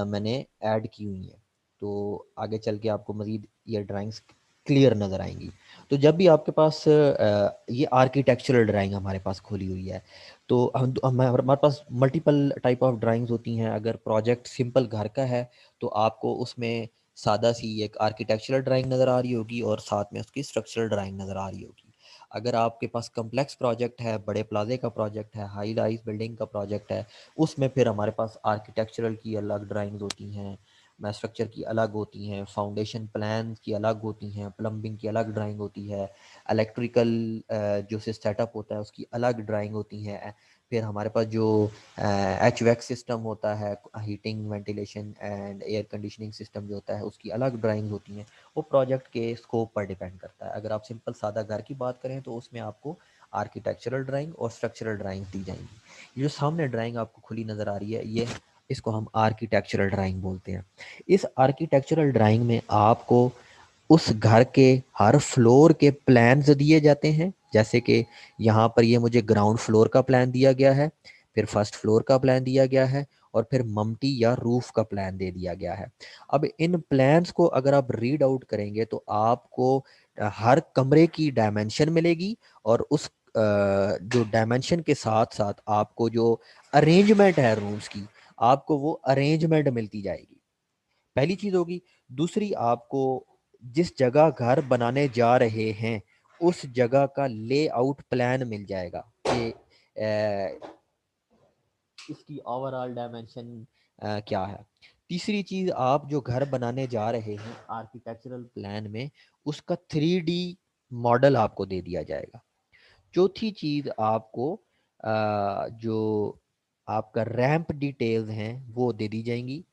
मैंने ऐड की हुई हैं। तो आगे चल के आपको मज़ीद ये ड्राइंग्स क्लियर नज़र आएंगी। तो जब भी आपके पास ये आर्किटेक्चरल ड्राइंग हमारे पास खोली हुई है, तो हमारे पास मल्टीपल टाइप ऑफ ड्राइंग्स होती हैं। अगर प्रोजेक्ट सिंपल घर का है तो आपको उसमें सादा सी एक आर्किटेक्चरल ड्राइंग नज़र आ रही होगी और साथ में उसकी स्ट्रक्चरल ड्राइंग नज़र आ रही होगी। अगर आपके पास कम्प्लेक्स प्रोजेक्ट है, बड़े प्लाजे का प्रोजेक्ट है, हाई राइज बिल्डिंग का प्रोजेक्ट है, उसमें फिर हमारे पास आर्किटेक्चरल की अलग ड्राइंग्स होती हैं, स्ट्रक्चर की अलग होती हैं, फाउंडेशन प्लान की अलग होती हैं, प्लम्बिंग की अलग ड्राइंग होती है, इलेक्ट्रिकल जो सेटअप होता है उसकी अलग ड्राइंग होती है। फिर हमारे पास जो एच वैक सिस्टम होता है, heating ventilation and air conditioning system जो होता है उसकी अलग ड्राइंग होती हैं। वो प्रोजेक्ट के स्कोप पर डिपेंड करता है। अगर आप सिंपल सादा घर की बात करें तो उसमें आपको आर्किटेक्चरल ड्राइंग और स्ट्रक्चरल ड्राइंग दी जाएंगी। ये जो सामने ड्राइंग आपको खुली नज़र आ रही है, ये इसको हम आर्किटेक्चरल ड्राइंग बोलते हैं। इस आर्किटेक्चरल ड्राइंग में आपको उस घर के हर फ्लोर के प्लान्स दिए जाते हैं। जैसे कि यहाँ पर ये मुझे ग्राउंड फ्लोर का प्लान दिया गया है, फिर फर्स्ट फ्लोर का प्लान दिया गया है, और फिर ममटी या रूफ का प्लान दे दिया गया है। अब इन प्लान्स को अगर आप रीड आउट करेंगे तो आपको हर कमरे की डायमेंशन मिलेगी, और उस जो डायमेंशन के साथ साथ आपको जो अरेंजमेंट है रूम्स की, आपको वो अरेंजमेंट मिलती जाएगी। पहली चीज होगी। दूसरी, आपको जिस जगह घर बनाने जा रहे हैं उस जगह का लेआउट प्लान मिल जाएगा कि इसकी ओवरऑल डायमेंशन क्या है। तीसरी चीज, आप जो घर बनाने जा रहे हैं आर्किटेक्चरल प्लान में उसका 3D मॉडल आपको दे दिया जाएगा। चौथी चीज, आपको जो आपका रैंप डिटेल्स हैं वो दे दी जाएंगी।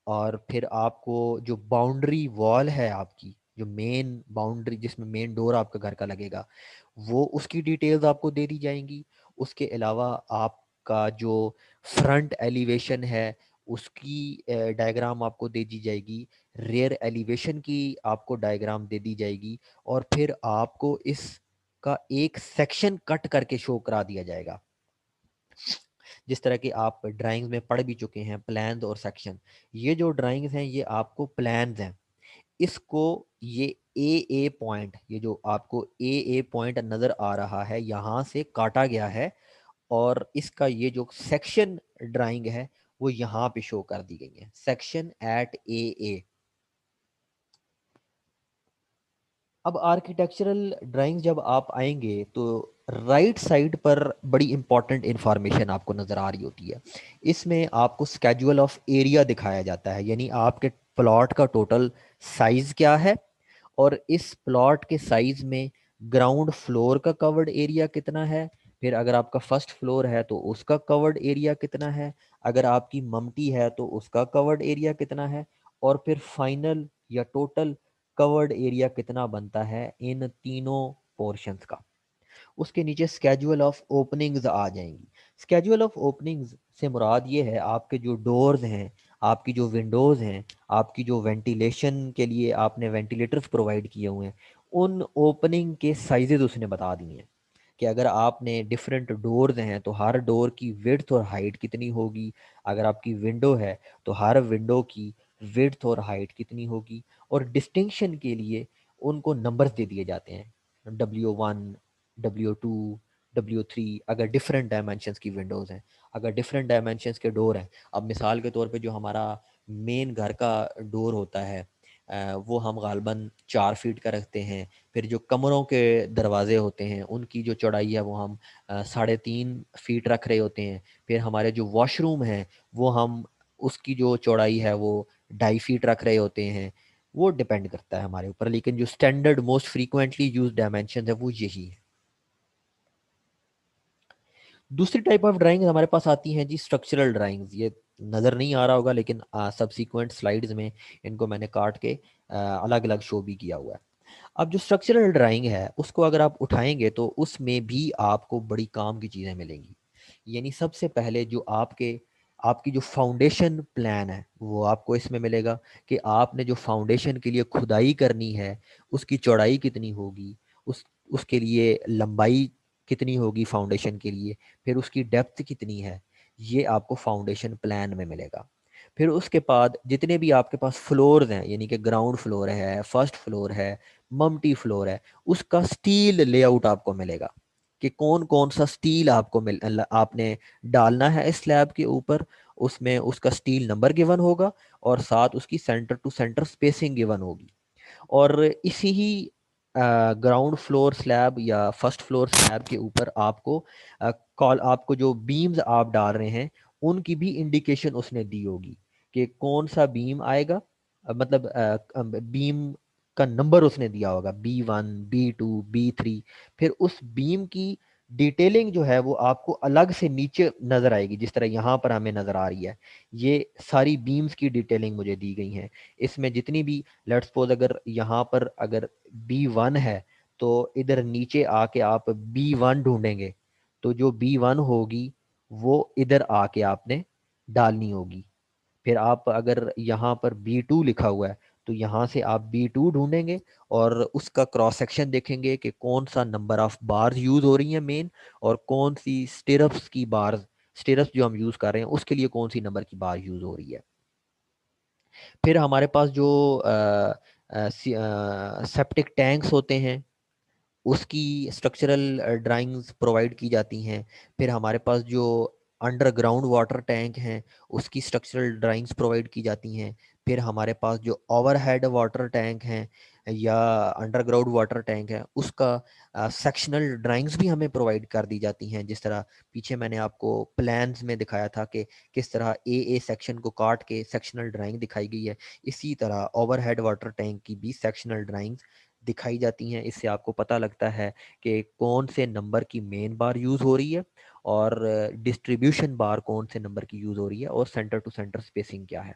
और फिर आपको जो बाउंड्री वॉल है आपकी, जो मेन बाउंड्री जिसमें मेन डोर आपका घर का लगेगा, वो उसकी डिटेल्स आपको दे दी जाएंगी। उसके अलावा आपका जो फ्रंट एलिवेशन है उसकी डायग्राम आपको दे दी जाएगी। रेयर एलिवेशन की आपको डायग्राम दे दी जाएगी। और फिर आपको इसका एक सेक्शन कट करके शो करा दिया जाएगा। जिस तरह की आप ड्राइंग्स में पढ़ भी चुके हैं, प्लान्स और सेक्शन। ये जो ड्राइंग्स हैं ये आपको प्लान्स हैं। इसको ये ए पॉइंट, ये जो आपको ए पॉइंट नज़र आ रहा है यहाँ से काटा गया है, और इसका ये जो सेक्शन ड्राइंग है वो यहाँ पे शो कर दी गई है, सेक्शन एट ए। अब आर्किटेक्चरल ड्राइंग जब आप आएंगे तो राइट साइड पर बड़ी इंपॉर्टेंट इंफॉर्मेशन आपको नज़र आ रही होती है। इसमें आपको स्केड्यूल ऑफ एरिया दिखाया जाता है, यानी आपके प्लॉट का टोटल साइज क्या है, और इस प्लॉट के साइज में ग्राउंड फ्लोर का कवर्ड एरिया कितना है, फिर अगर आपका फर्स्ट फ्लोर है तो उसका कवर्ड एरिया कितना है, अगर आपकी ममटी है तो उसका कवर्ड एरिया कितना है, और फिर फाइनल या टोटल कवर्ड एरिया कितना बनता है इन तीनों पोर्शंस का। उसके नीचे स्केड्यूल ऑफ ओपनिंग्स आ जाएंगी। स्केड्यूल ऑफ ओपनिंग्स से मुराद ये है आपके जो डोर्स हैं, आपकी जो विंडोज़ हैं, आपकी जो वेंटिलेशन के लिए आपने वेंटिलेटर्स प्रोवाइड किए हुए हैं, उन ओपनिंग के साइजेस उसने बता दिए हैं कि अगर आपने डिफरेंट डोर्स हैं तो हर डोर की विड्थ और हाइट कितनी होगी, अगर आपकी विंडो है तो हर विंडो की विड्थ और हाइट कितनी होगी, और डिस्टिंक्शन के लिए उनको नंबर्स दे दिए जाते हैं, W1, W2, W3, अगर डिफरेंट डायमेंशंस की विंडोज़ हैं, अगर डिफरेंट डायमेंशंस के डोर हैं। अब मिसाल के तौर पे जो हमारा मेन घर का डोर होता है वो हम गालबन 4 फीट का रखते हैं। फिर जो कमरों के दरवाजे होते हैं उनकी जो चौड़ाई है वो हम 3.5 फीट रख रहे होते हैं। फिर हमारे जो वॉशरूम हैं वो हम उसकी जो चौड़ाई है वो 2.5 फीट रख रहे होते हैं। वो डिपेंड करता है हमारे ऊपर, लेकिन जो standard most frequently use dimension है वो यही है। दूसरी टाइप ऑफ ड्राइंग हमारे पास आती हैं जी स्ट्रक्चरल ड्राइंग्स। ये नज़र नहीं आ रहा होगा लेकिन सब्सीक्वेंट स्लाइड्स में इनको मैंने काट के अलग अलग शो भी किया हुआ है। अब जो स्ट्रक्चरल ड्राइंग है उसको अगर आप उठाएंगे तो उसमें भी आपको बड़ी काम की चीज़ें मिलेंगी। यानी सबसे पहले जो आपकी जो फाउंडेशन प्लान है वो आपको इसमें मिलेगा कि आपने जो फाउंडेशन के लिए खुदाई करनी है उसकी चौड़ाई कितनी होगी, उस उसके लिए लंबाई कितनी होगी फाउंडेशन के लिए, फिर उसकी डेप्थ कितनी है, ये आपको फाउंडेशन प्लान में मिलेगा। फिर उसके बाद जितने भी आपके पास फ्लोर्स हैं, यानी कि ग्राउंड फ्लोर है, फर्स्ट फ्लोर है, मम्टी फ्लोर है, उसका स्टील लेआउट आपको मिलेगा कि कौन कौन सा स्टील आपने डालना है इस स्लैब के ऊपर। उसमें उसका स्टील नंबर गिवन होगा और साथ उसकी centre to centre spacing given होगी। और इसी ही ग्राउंड फ्लोर स्लैब या फर्स्ट फ्लोर स्लैब के ऊपर आपको कॉल आपको जो बीम्स आप डाल रहे हैं उनकी भी इंडिकेशन उसने दी होगी कि कौन सा बीम आएगा। मतलब बीम का नंबर उसने दिया होगा, B1, B2, B3। फिर उस बीम की डिटेलिंग जो है वो आपको अलग से नीचे नज़र आएगी, जिस तरह यहाँ पर हमें नज़र आ रही है। ये सारी बीम्स की डिटेलिंग मुझे दी गई हैं। इसमें जितनी भी, लेट्स सपोज अगर यहाँ पर अगर B1 है तो इधर नीचे आके आप B1 ढूंढेंगे तो जो B1 होगी वो इधर आके आपने डालनी होगी। फिर आप अगर यहाँ पर B2 लिखा हुआ है तो यहाँ से आप B2 ढूंढेंगे और उसका क्रॉस सेक्शन देखेंगे कि कौन सा नंबर ऑफ बार्स यूज हो रही हैं मेन, और कौन सी स्टिरप्स की बार्स, स्टिरप्स जो हम यूज कर रहे हैं उसके लिए कौन सी नंबर की बार यूज हो रही है। फिर हमारे पास जो सेप्टिक टैंक्स होते हैं उसकी स्ट्रक्चरल ड्राइंग्स प्रोवाइड की जाती हैं। फिर हमारे पास जो अंडरग्राउंड वाटर टैंक हैं उसकी स्ट्रक्चरल ड्राइंग्स प्रोवाइड की जाती हैं। फिर हमारे पास जो ओवरहेड वाटर टैंक हैं या अंडरग्राउंड वाटर टैंक है उसका सेक्शनल ड्राइंग्स भी हमें प्रोवाइड कर दी जाती हैं। जिस तरह पीछे मैंने आपको प्लान्स में दिखाया था कि किस तरह ए सेक्शन को काट के सेक्शनल ड्राइंग दिखाई गई है, इसी तरह ओवरहेड वाटर टैंक की भी सेक्शनल ड्राइंग्स दिखाई जाती हैं। इससे आपको पता लगता है कि कौन से नंबर की मेन बार यूज़ हो रही है और डिस्ट्रीब्यूशन बार कौन से नंबर की यूज़ हो रही है और सेंटर टू सेंटर स्पेसिंग क्या है।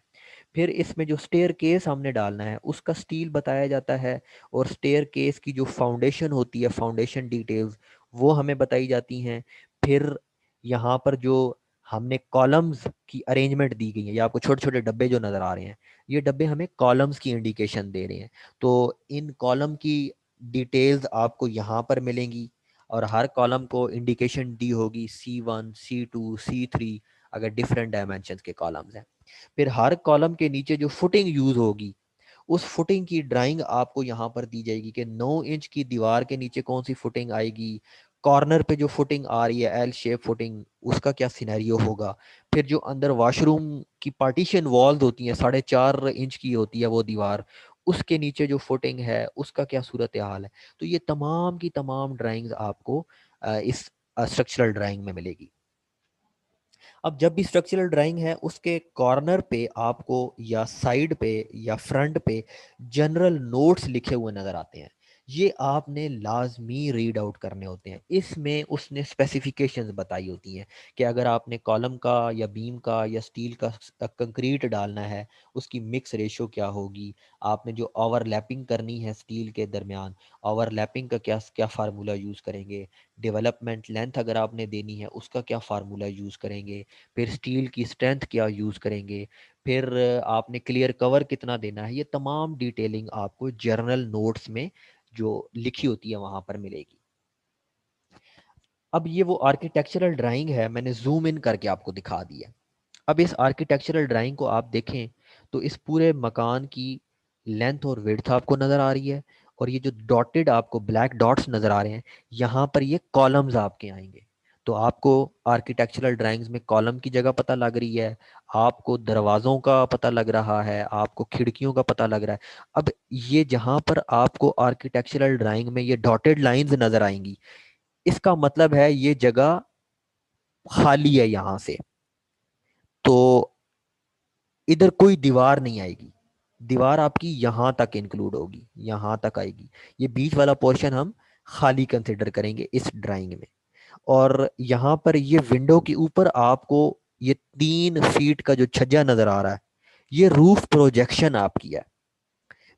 फिर इसमें जो स्टेयर केस हमने डालना है उसका स्टील बताया जाता है, और स्टेयर केस की जो फाउंडेशन होती है, फाउंडेशन डिटेल्स वो हमें बताई जाती हैं। फिर यहाँ पर जो हमने कॉलम्स की अरेंजमेंट दी गई है, या आपको छोटे छोटे डब्बे जो नज़र आ रहे हैं, ये डब्बे हमें कॉलम्स की इंडिकेशन दे रहे हैं। तो इन कॉलम की डिटेल्स आपको यहाँ पर मिलेंगी और हर कॉलम को इंडिकेशन दी होगी C1, C2, C3, अगर डिफरेंट डायमेंशन के कॉलम्स हैं। फिर हर कॉलम के नीचे जो फुटिंग यूज होगी उस फुटिंग की ड्राइंग आपको यहाँ पर दी जाएगी कि 9 इंच की दीवार के नीचे कौन सी फुटिंग आएगी, कॉर्नर पे जो फुटिंग आ रही है एल शेप फुटिंग, उसका क्या सिनेरियो होगा। फिर जो अंदर वॉशरूम की पार्टीशन वॉल्स होती हैं, 4.5 इंच की होती है वो दीवार, उसके नीचे जो फुटिंग है उसका क्या सूरत हाल है। तो ये तमाम की तमाम ड्राइंग्स आपको इस स्ट्रक्चरल ड्राइंग में मिलेगी। अब जब भी स्ट्रक्चरल ड्राइंग है उसके कॉर्नर पे आपको या साइड पे या फ्रंट पे जनरल नोट्स लिखे हुए नज़र आते हैं। ये आपने लाजमी रीड आउट करने होते हैं। इसमें उसने स्पेसिफिकेशंस बताई होती हैं कि अगर आपने कॉलम का या बीम का या स्टील का कंक्रीट डालना है, उसकी मिक्स रेशो क्या होगी। आपने जो ओवरलैपिंग करनी है स्टील के दरमियान, ओवरलैपिंग का क्या क्या फार्मूला यूज़ करेंगे। डेवलपमेंट लेंथ अगर आपने देनी है, उसका क्या फार्मूला यूज़ करेंगे। फिर स्टील की स्ट्रेंथ क्या यूज़ करेंगे। फिर आपने क्लियर कवर कितना देना है। ये तमाम डिटेलिंग आपको जर्नल नोट्स में जो लिखी होती है वहाँ पर मिलेगी। अब ये वो आर्किटेक्चरल ड्राइंग है, मैंने जूम इन करके आपको दिखा दी है। अब इस आर्किटेक्चरल ड्राइंग को आप देखें तो इस पूरे मकान की लेंथ और विड्थ आपको नज़र आ रही है, और ये जो डॉटेड आपको ब्लैक डॉट्स नज़र आ रहे हैं, यहाँ पर ये कॉलम्स आपके आएंगे। तो आपको आर्किटेक्चरल ड्राइंग्स में कॉलम की जगह पता लग रही है, आपको दरवाज़ों का पता लग रहा है, आपको खिड़कियों का पता लग रहा है। अब ये जहाँ पर आपको आर्किटेक्चरल ड्राइंग में ये डॉटेड लाइंस नज़र आएंगी, इसका मतलब है ये जगह खाली है यहाँ से। तो इधर कोई दीवार नहीं आएगी, दीवार आपकी यहाँ तक इंक्लूड होगी, यहाँ तक आएगी। ये बीच वाला पोर्शन हम खाली कंसिडर करेंगे इस ड्राइंग में। और यहाँ पर ये विंडो के ऊपर आपको ये 3 फीट का जो छज्जा नजर आ रहा है, ये रूफ प्रोजेक्शन आपकी है।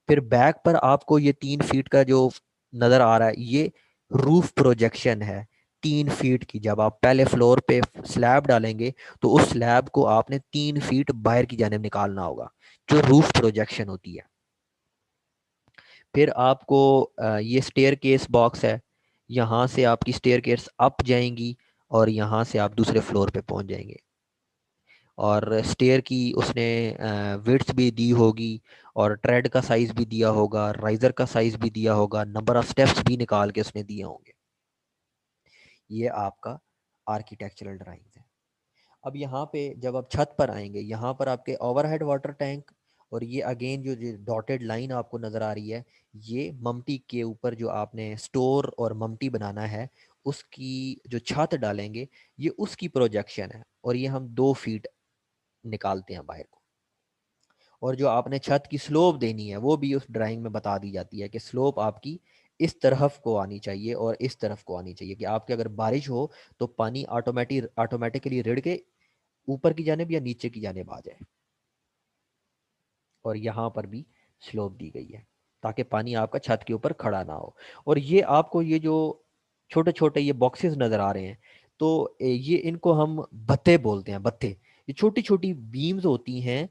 फिर बैक पर आपको ये 3 फीट का जो नज़र आ रहा है, ये रूफ प्रोजेक्शन है 3 फीट की। जब आप पहले फ्लोर पे स्लैब डालेंगे तो उस स्लैब को आपने 3 फीट बाहर की जानिब निकालना होगा, जो रूफ प्रोजेक्शन होती है। फिर आपको ये स्टेयर केस बॉक्स है, यहाँ से आपकी स्टेयर केस अप जाएंगी और यहाँ से आप दूसरे फ्लोर पे पहुँच जाएंगे। और स्टेयर की उसने विड्थ भी दी होगी, और ट्रेड का साइज़ भी दिया होगा, राइज़र का साइज़ भी दिया होगा, नंबर ऑफ़ स्टेप्स भी निकाल के उसने दिए होंगे। ये आपका आर्किटेक्चरल ड्राइंग है। अब यहाँ पे जब आप छत पर आएंगे, यहाँ पर आपके ओवरहेड वाटर टैंक, और ये अगेन जो डॉटेड लाइन आपको नज़र आ रही है, ये ममटी के ऊपर जो आपने स्टोर और ममटी बनाना है, उसकी जो छत डालेंगे, ये उसकी प्रोजेक्शन है। और ये हम 2 फीट निकालते हैं बाहर को। और जो आपने छत की स्लोप देनी है, वो भी उस ड्राइंग में बता दी जाती है कि स्लोप आपकी इस तरफ को आनी चाहिए और इस तरफ को आनी चाहिए, कि आपके अगर बारिश हो तो पानी ऑटोमेटिकली रिड़ के ऊपर की जानिब या नीचे की जानिब आ जाए। और यहाँ पर भी स्लोप दी गई है ताकि पानी आपका छत के ऊपर खड़ा ना हो। और ये आपको ये जो छोटे छोटे ये बॉक्सेस नज़र आ रहे हैं, तो ये इनको हम भत्ते बोलते हैं, भत्ते। ये छोटी छोटी बीम्स होती हैं,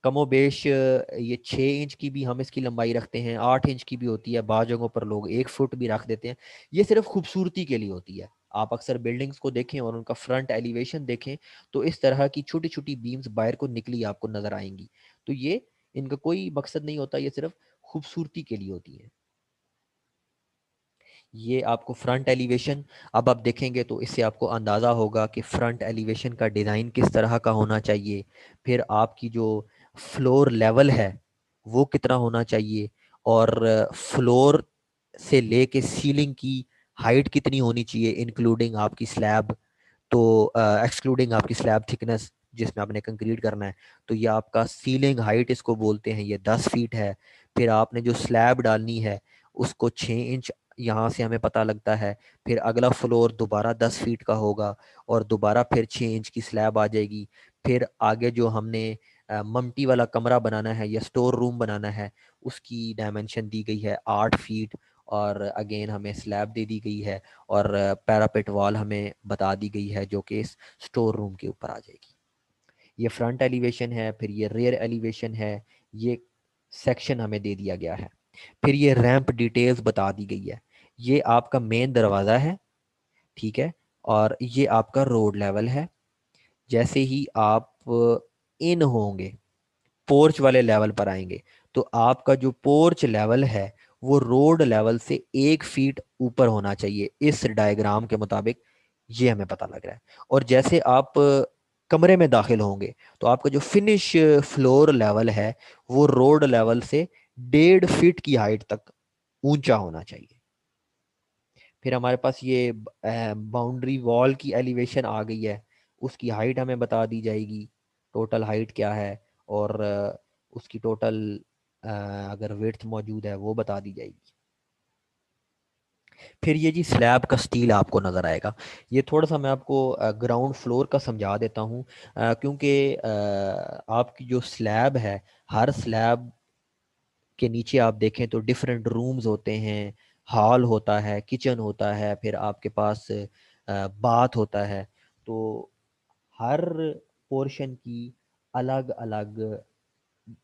कमोबेश ये 6 इंच की भी हम इसकी लंबाई रखते हैं, 8 इंच की भी होती है, बाज़ जगहों पर लोग 1 फुट भी रख देते हैं। ये सिर्फ खूबसूरती के लिए होती है। आप अक्सर बिल्डिंग्स को देखें और उनका फ्रंट एलिवेशन देखें, तो इस तरह की छोटी छोटी बीम्स बाहर को निकली आपको नज़र आएंगी। तो ये इनका कोई मकसद नहीं होता, ये सिर्फ खूबसूरती के लिए होती है। ये आपको फ्रंट एलिवेशन, अब आप देखेंगे तो इससे आपको अंदाज़ा होगा कि फ्रंट एलिवेशन का डिज़ाइन किस तरह का होना चाहिए। फिर आपकी जो फ्लोर लेवल है वो कितना होना चाहिए, और फ्लोर से लेके सीलिंग की हाइट कितनी होनी चाहिए, इंक्लूडिंग आपकी स्लैब, तो एक्सक्लूडिंग आपकी स्लैब थिकनेस जिसमें आपने कंक्रीट करना है। तो ये आपका सीलिंग हाइट इसको बोलते हैं, ये 10 फीट है। फिर आपने जो स्लैब डालनी है उसको 6 इंच यहाँ से हमें पता लगता है। फिर अगला फ्लोर दोबारा 10 फीट का होगा, और दोबारा फिर 6 इंच की स्लैब आ जाएगी। फिर आगे जो हमने ममटी वाला कमरा बनाना है या स्टोर रूम बनाना है, उसकी डायमेंशन दी गई है 8 फीट, और अगेन हमें स्लैब दे दी गई है, और पैरापेट वॉल हमें बता दी गई है जो कि इस स्टोर रूम के ऊपर आ जाएगी। ये फ्रंट एलिवेशन है। फिर ये रेयर एलिवेशन है। ये सेक्शन हमें दे दिया गया है। फिर ये रैंप डिटेल्स बता दी गई है। ये आपका मेन दरवाज़ा है, ठीक है, और ये आपका रोड लेवल है। जैसे ही आप इन होंगे, पोर्च वाले लेवल पर आएंगे, तो आपका जो पोर्च लेवल है वो रोड लेवल से 1 फीट ऊपर होना चाहिए इस डायग्राम के मुताबिक। ये हमें पता लग रहा है। और जैसे आप कमरे में दाखिल होंगे, तो आपका जो फिनिश फ्लोर लेवल है वो रोड लेवल से 1.5 फीट की हाइट तक ऊंचा होना चाहिए। फिर हमारे पास ये बाउंड्री वॉल की एलिवेशन आ गई है, उसकी हाइट हमें बता दी जाएगी, टोटल हाइट क्या है, और उसकी टोटल अगर विड्थ मौजूद है वो बता दी जाएगी। फिर ये जी स्लैब का स्टील आपको नज़र आएगा। ये थोड़ा सा मैं आपको ग्राउंड फ्लोर का समझा देता हूँ, क्योंकि आपकी जो स्लैब है, हर स्लैब के नीचे आप देखें तो डिफरेंट रूम्स होते हैं, हॉल होता है, किचन होता है, फिर आपके पास बाथ होता है। तो हर पोर्शन की अलग अलग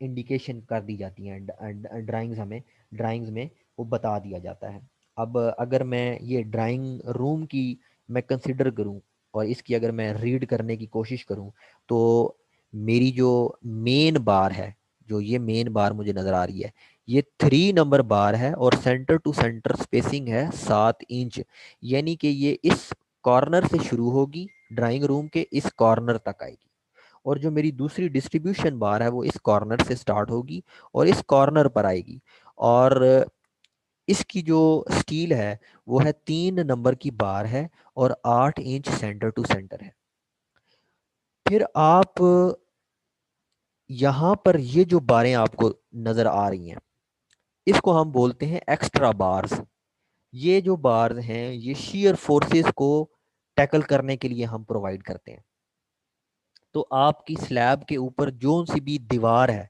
इंडिकेशन कर दी जाती हैं ड्राइंग्स हमें, ड्राइंग्स में वो बता दिया जाता है। अब अगर मैं ये ड्राइंग रूम की मैं कंसिडर करूं और इसकी अगर मैं रीड करने की कोशिश करूं, तो मेरी जो मेन बार है, जो ये मेन बार मुझे नज़र आ रही है, ये 3 नंबर बार है और सेंटर टू सेंटर स्पेसिंग है 7 इंच। यानी कि ये इस कॉर्नर से शुरू होगी, ड्राइंग रूम के इस कॉर्नर तक आएगी। और जो मेरी दूसरी डिस्ट्रीब्यूशन बार है वो इस कॉर्नर से स्टार्ट होगी और इस कॉर्नर पर आएगी। और इसकी जो स्टील है वो है 3 नंबर की बार है और 8 इंच सेंटर टू सेंटर है। फिर आप यहाँ पर ये जो बारें आपको नज़र आ रही हैं, इसको हम बोलते हैं एक्स्ट्रा बार्स। ये जो बार्स हैं ये shear फोर्सेस को टैकल करने के लिए हम प्रोवाइड करते हैं। तो आपकी स्लैब के ऊपर जो सी भी दीवार है,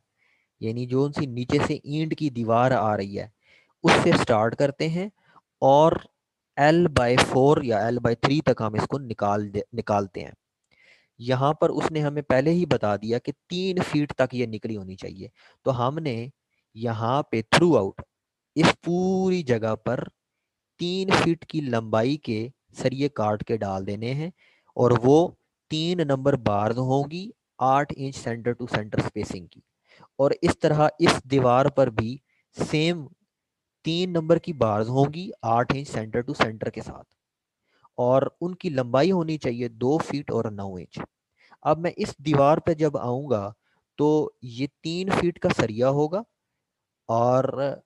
यानी जो सी नीचे से ईंट की दीवार आ रही है, उससे स्टार्ट करते हैं और L/4 या L/3 तक हम इसको निकालते हैं। यहाँ पर उसने हमें पहले ही बता दिया कि 3 फीट तक ये निकली होनी चाहिए। तो हमने यहाँ पे थ्रू आउट इस पूरी जगह पर 3 फीट की लंबाई के सरिये काट के डाल देने हैं और वो 3 नंबर बार होंगी 8 inch centre to centre spacing की। और इस तरह इस दीवार पर भी सेम 3 नंबर की बार्स होंगी 8 इंच सेंटर टू सेंटर के साथ, और उनकी लंबाई होनी चाहिए 2 फीट और 9 इंच। अब मैं इस दीवार पे जब आऊंगा तो ये 3 फीट का सरिया होगा और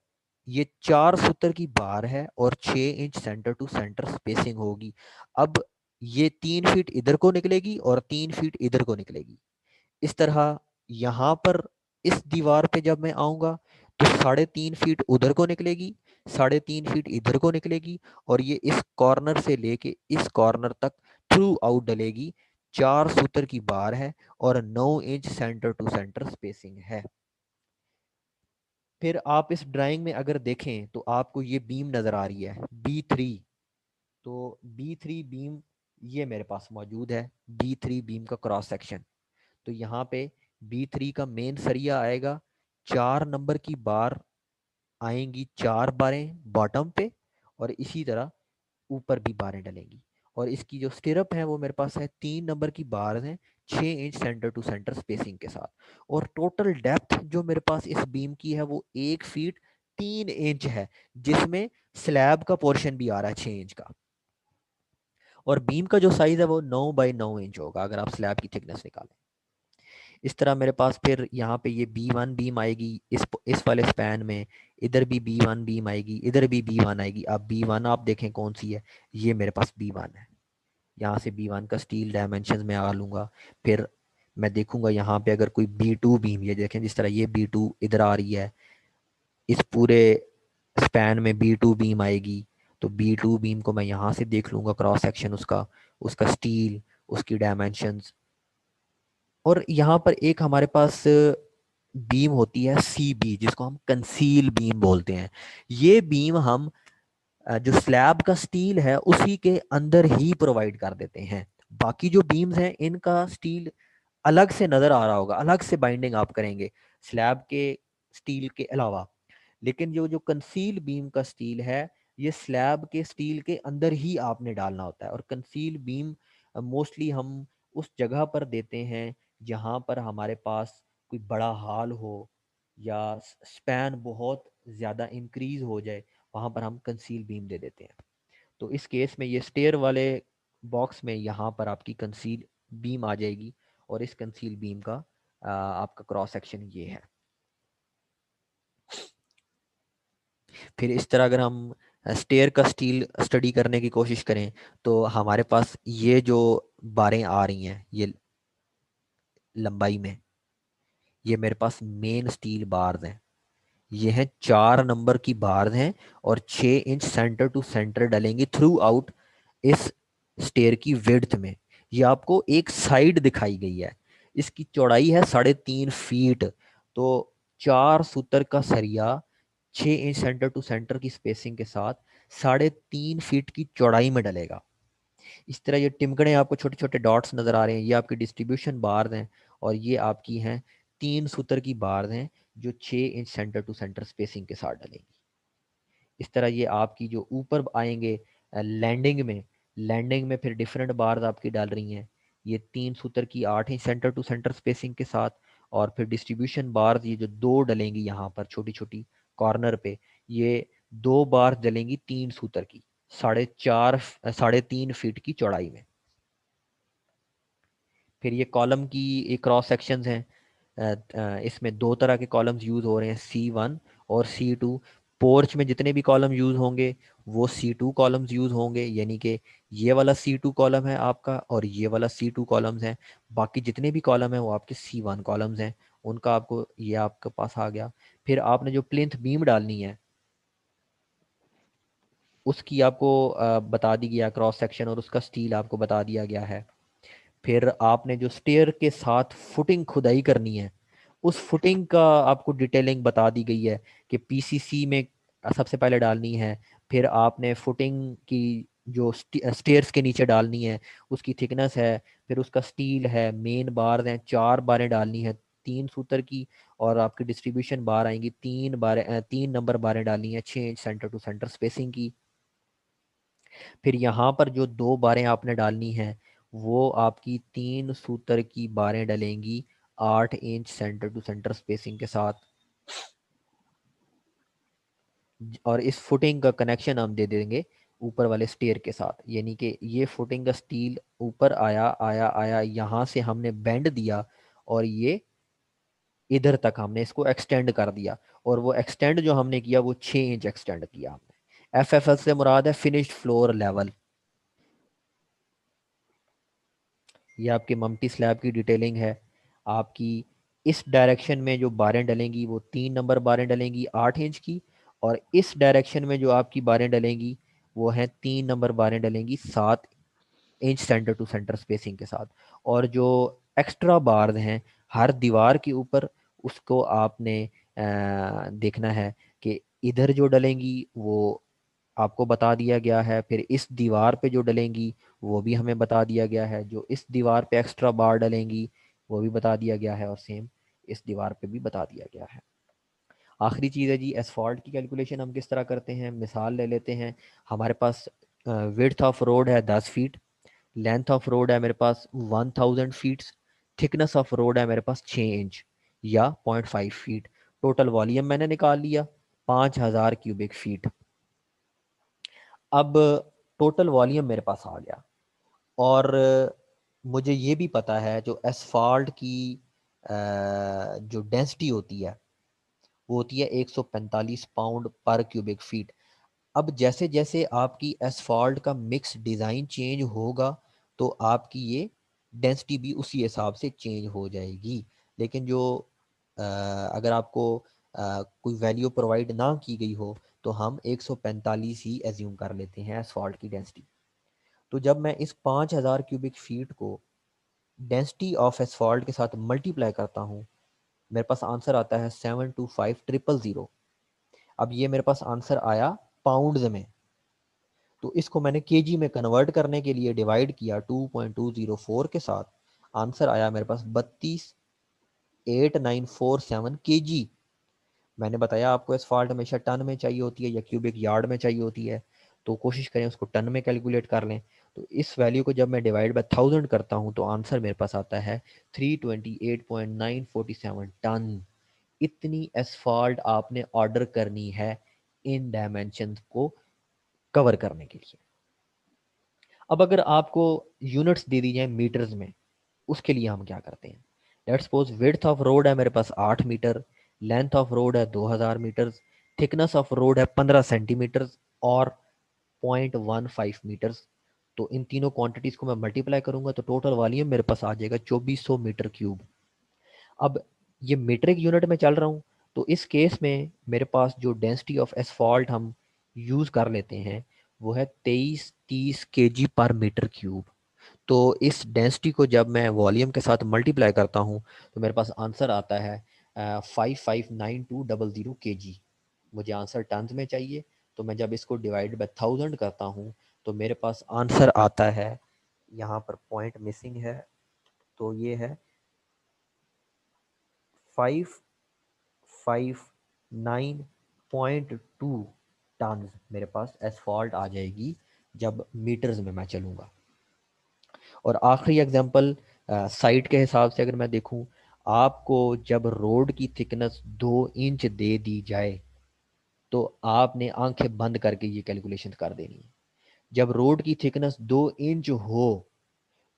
ये 4 सूत्र की बार है और 6 inch centre to centre spacing होगी। अब ये 3 फीट इधर को निकलेगी और 3 फीट इधर को निकलेगी। इस तरह यहाँ पर इस दीवार पे जब मैं आऊँगा तो 3.5 फीट उधर को निकलेगी, 3.5 फीट इधर को निकलेगी और ये इस कॉर्नर से लेके इस कॉर्नर तक थ्रू आउट डलेगी। 4 सूत्र की बार है और 9 inch centre to centre spacing है। फिर आप इस ड्राइंग में अगर देखें तो आपको ये बीम नज़र आ रही है B3। तो B3 बीम ये मेरे पास मौजूद है, B3 बीम का क्रॉस सेक्शन। तो यहाँ पे B3 का मेन सरिया आएगा, 4 नंबर की बार आएंगी, 4 बारें बॉटम पे और इसी तरह ऊपर भी बारें डलेंगी। और इसकी जो स्टिरअप है वो मेरे पास है 3 नंबर की बार हैं 6 inch centre to centre spacing के साथ। और टोटल डेप्थ जो मेरे पास इस बीम की है वो 1 फीट 3 इंच है, जिसमें स्लैब का पोर्शन भी आ रहा है 6 इंच का। और बीम का जो साइज है वो 9 बाई 9 इंच होगा अगर आप स्लैब की थिकनेस निकालें। इस तरह मेरे पास फिर यहाँ पे ये B1 बीम आएगी इस वाले स्पैन में, इधर भी B1 बीम आएगी, इधर भी B1 आएगी। अब B1 आप देखें कौन सी है, ये मेरे पास B1 है। यहाँ से B1 का स्टील डायमेंशन में आ लूँगा। फिर मैं देखूंगा यहाँ पे अगर कोई B2 बीम, ये देखें जिस तरह ये B2 इधर आ रही है, इस पूरे स्पैन में B2 बीम आएगी। तो B2 बीम को मैं यहाँ से देख लूँगा क्रॉस सेक्शन उसका, उसका स्टील, उसकी डायमेंशंस। और यहाँ पर एक हमारे पास बीम होती है CB, जिसको हम कंसील बीम बोलते हैं। ये बीम हम जो स्लैब का स्टील है उसी के अंदर ही प्रोवाइड कर देते हैं। बाकी जो बीम्स हैं इनका स्टील अलग से नज़र आ रहा होगा, अलग से बाइंडिंग आप करेंगे स्लैब के स्टील के अलावा। लेकिन जो जो कंसील बीम का स्टील है ये स्लैब के स्टील के अंदर ही आपने डालना होता है। और कंसील बीम मोस्टली हम उस जगह पर देते हैं जहाँ पर हमारे पास कोई बड़ा हॉल हो या स्पैन बहुत ज़्यादा इंक्रीज हो जाए, वहाँ पर हम कंसील बीम दे देते हैं। तो इस केस में ये स्टेयर वाले बॉक्स में यहाँ पर आपकी कंसील बीम आ जाएगी और इस कंसील बीम का आपका क्रॉस सेक्शन ये है। फिर इस तरह अगर हम स्टेयर का स्टील स्टडी करने की कोशिश करें तो हमारे पास ये जो बारें आ रही हैं ये लंबाई में, ये मेरे पास मेन स्टील बार्स हैं। ये हैं 4 नंबर की बार्स हैं और 6 इंच सेंटर टू सेंटर डलेंगी थ्रू आउट इस स्टेयर की विड्थ में। ये आपको एक साइड दिखाई गई है। इसकी चौड़ाई है 3.5 फीट। तो 4 सूतर का सरिया 6 इंच सेंटर टू सेंटर की स्पेसिंग के साथ 3.5 फीट की चौड़ाई में डलेगा। इस तरह ये टिमकड़े आपको छोटे छोटे डॉट्स नज़र आ रहे हैं, ये आपकी डिस्ट्रीब्यूशन बार्स हैं और ये आपकी हैं 3 सूतर की बार्स हैं जो 6 inch centre to centre spacing के साथ डलेंगी। इस तरह ये आपकी जो ऊपर आएंगे लैंडिंग में फिर डिफरेंट बार्स आपकी डाल रही हैं। ये 3 सूतर की 8 inch centre to centre spacing के साथ, और फिर डिस्ट्रीब्यूशन बार्स ये जो दो डलेंगी यहाँ पर छोटी छोटी कॉर्नर पे, ये 2 बार डलेंगी 3 सूतर की 3.5 फीट की चौड़ाई में। फिर ये कॉलम की एक क्रॉस सेक्शंस हैं। इसमें 2 तरह के कॉलम्स यूज़ हो रहे हैं, C1 और C2। पोर्च में जितने भी कॉलम यूज़ होंगे वो C2 कॉलम्स यूज़ होंगे, यानी कि ये वाला C2 कॉलम है आपका और ये वाला C2 कॉलम्स हैं। बाकी जितने भी कॉलम हैं वो आपके C1 कॉलम्स हैं। उनका आपको ये आपके पास आ गया। फिर आपने जो प्लिंथ बीम डालनी है उसकी आपको बता दी गया क्रॉस सेक्शन और उसका स्टील आपको बता दिया गया है। फिर आपने जो स्टेयर के साथ फुटिंग खुदाई करनी है उस फुटिंग का आपको डिटेलिंग बता दी गई है कि पीसीसी में सबसे पहले डालनी है। फिर आपने फुटिंग की जो स्टेयर्स के नीचे डालनी है उसकी थिकनेस है। फिर उसका स्टील है, मेन बार हैं, 4 बारें डालनी है 3 सूतर की। और आपकी डिस्ट्रीब्यूशन बार आएंगी 3 नंबर बारें डालनी है 6 inch centre to centre spacing की। फिर यहाँ पर जो 2 बारें आपने डालनी हैं वो आपकी 3 सूतर की बारें डलेंगी 8 inch centre to centre spacing के साथ। और इस फुटिंग का कनेक्शन हम दे देंगे ऊपर वाले स्टेयर के साथ, यानी कि ये फुटिंग का स्टील ऊपर आया आया आया, यहाँ से हमने बेंड दिया और ये इधर तक हमने इसको एक्सटेंड कर दिया। और वो एक्सटेंड जो हमने किया वो 6 इंच एक्सटेंड किया हमने। FFL से मुराद है फिनिश्ड फ्लोर लेवल। ये आपके मम्टी स्लैब की डिटेलिंग है। आपकी इस डायरेक्शन में जो बारें डलेंगी वो 3 नंबर बारें डलेंगी 8 इंच की। और इस डायरेक्शन में जो आपकी बारें डलेंगी वो हैं 3 नंबर बारें डलेंगी 7 inch centre to centre spacing के साथ। और जो एक्स्ट्रा बार्स हैं हर दीवार के ऊपर, उसको आपने देखना है कि इधर जो डलेंगी वो आपको बता दिया गया है। फिर इस दीवार पे जो डलेंगी वो भी हमें बता दिया गया है। जो इस दीवार पे एक्स्ट्रा बार डलेंगी वो भी बता दिया गया है और सेम इस दीवार पे भी बता दिया गया है। आखिरी चीज़ है जी एसफॉल्ट की कैलकुलेशन हम किस तरह करते हैं। मिसाल ले लेते हैं। हमारे पास विड्थ ऑफ रोड है 10 फीट, लेंथ ऑफ रोड है मेरे पास 1000 फीट्स, थिकनेस ऑफ रोड है मेरे पास 6 इंच या 0.5 फीट। टोटल वॉल्यूम मैंने निकाल लिया 5000 क्यूबिक फीट। अब टोटल वॉल्यूम मेरे पास आ गया। और मुझे ये भी पता है जो एसफाल्ट की जो डेंसिटी होती है वो होती है 145 पाउंड पर क्यूबिक फीट। अब जैसे जैसे आपकी एसफाल्ट का मिक्स डिज़ाइन चेंज होगा तो आपकी ये डेंसिटी भी उसी हिसाब से चेंज हो जाएगी। लेकिन जो अगर आपको कोई वैल्यू प्रोवाइड ना की गई हो तो हम 145 ही एज्यूम कर लेते हैं एसफाल्ट की डेंसिटी। तो जब मैं इस 5000 क्यूबिक फीट को डेंसिटी ऑफ एसफॉल्ट के साथ मल्टीप्लाई करता हूँ मेरे पास आंसर आता है 725000। अब ये मेरे पास आंसर आया पाउंड्स में, तो इसको मैंने केजी में कन्वर्ट करने के लिए डिवाइड किया 2.204 के साथ। आंसर आया मेरे पास 328947 केजी। मैंने बताया आपको एसफाल्ट हमेशा टन में चाहिए होती है या क्यूबिक यार्ड में चाहिए होती है, तो कोशिश करें उसको टन में कैलकुलेट कर लें। तो इस वैल्यू को जब मैं डिवाइड बाय 1000 करता हूँ तो आंसर मेरे पास आता है 328.947 टन। इतनी एसफाल्ट आपने ऑर्डर करनी है इन डायमेंशन को कवर करने के लिए। अब अगर आपको यूनिट्स दे दी जाए मीटर्स में, उसके लिए हम क्या करते हैं। Let's suppose width of road है मेरे पास 8 मीटर, लेंथ ऑफ रोड है 2000 मीटर्स, थिकनेस ऑफ रोड है 15 सेंटीमीटर्स और 0.15 मीटर्स। तो इन तीनों क्वांटिटीज़ को मैं मल्टीप्लाई करूंगा तो टोटल वॉल्यूम मेरे पास आ जाएगा 2400 मीटर क्यूब। अब ये मीट्रिक यूनिट में चल रहा हूँ तो इस केस में मेरे पास जो डेंसिटी ऑफ एसफॉल्ट हम यूज़ कर लेते हैं वो है 2330 kg पर मीटर क्यूब। तो इस डेंसिटी को जब मैं वॉल्यूम के साथ मल्टीप्लाई करता हूँ तो मेरे पास आंसर आता है 559200 kg। मुझे आंसर टन्स में चाहिए, तो मैं जब इसको डिवाइड बाय 1000 करता हूँ तो मेरे पास आंसर आता है, यहाँ पर पॉइंट मिसिंग है, तो ये है 559.2 टन मेरे पास एसफॉल्ट आ जाएगी जब मीटर्स में मैं चलूँगा। और आखिरी एग्जांपल साइट के हिसाब से अगर मैं देखूं, आपको जब रोड की थिकनेस 2 इंच दे दी जाए तो आपने आंखें बंद करके ये कैलकुलेशन कर देनी है। जब रोड की थिकनेस 2 इंच हो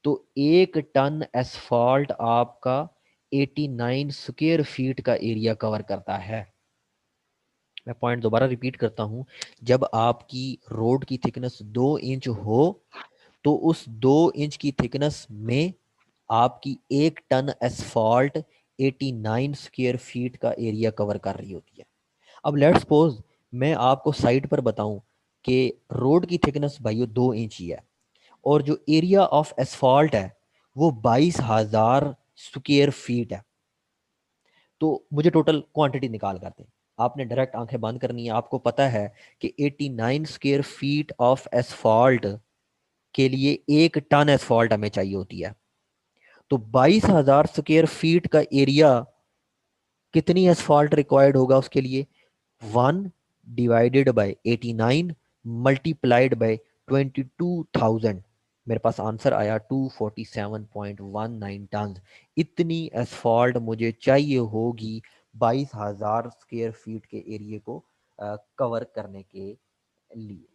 तो 1 टन एसफॉल्ट आपका 89 स्क्वायर फीट का एरिया कवर करता है। मैं पॉइंट दोबारा रिपीट करता हूं, जब आपकी रोड की थिकनेस 2 इंच हो तो उस 2 इंच की थिकनेस में आपकी 1 टन एसफॉल्ट 89 स्क्वायर फीट का एरिया कवर कर रही होती है। अब लेट्स सपोज मैं आपको साइड पर बताऊं कि रोड की थिकनेस भाई 2 इंच ही है और जो एरिया ऑफ एसफॉल्ट है वो 22,000 स्क्वायर फीट है। तो मुझे टोटल क्वांटिटी निकाल कर दें। आपने डायरेक्ट आंखें बंद करनी है। आपको पता है कि 89 स्क्वायर फीट ऑफ एसफॉल्ट के लिए 1 टन एसफॉल्ट हमें चाहिए होती है। तो 22,000 स्क्वायर फीट का एरिया कितनी एसफॉल्ट रिक्वायर्ड होगा उसके लिए? 1 डिवाइडेड बाय 89 मल्टीप्लाइड बाय 22,000। मेरे पास आंसर आया 247.19 टन। इतनी एसफॉल्ट मुझे चाहिए होगी 22,000 स्क्वायर फीट के एरिया को कवर करने के लिए।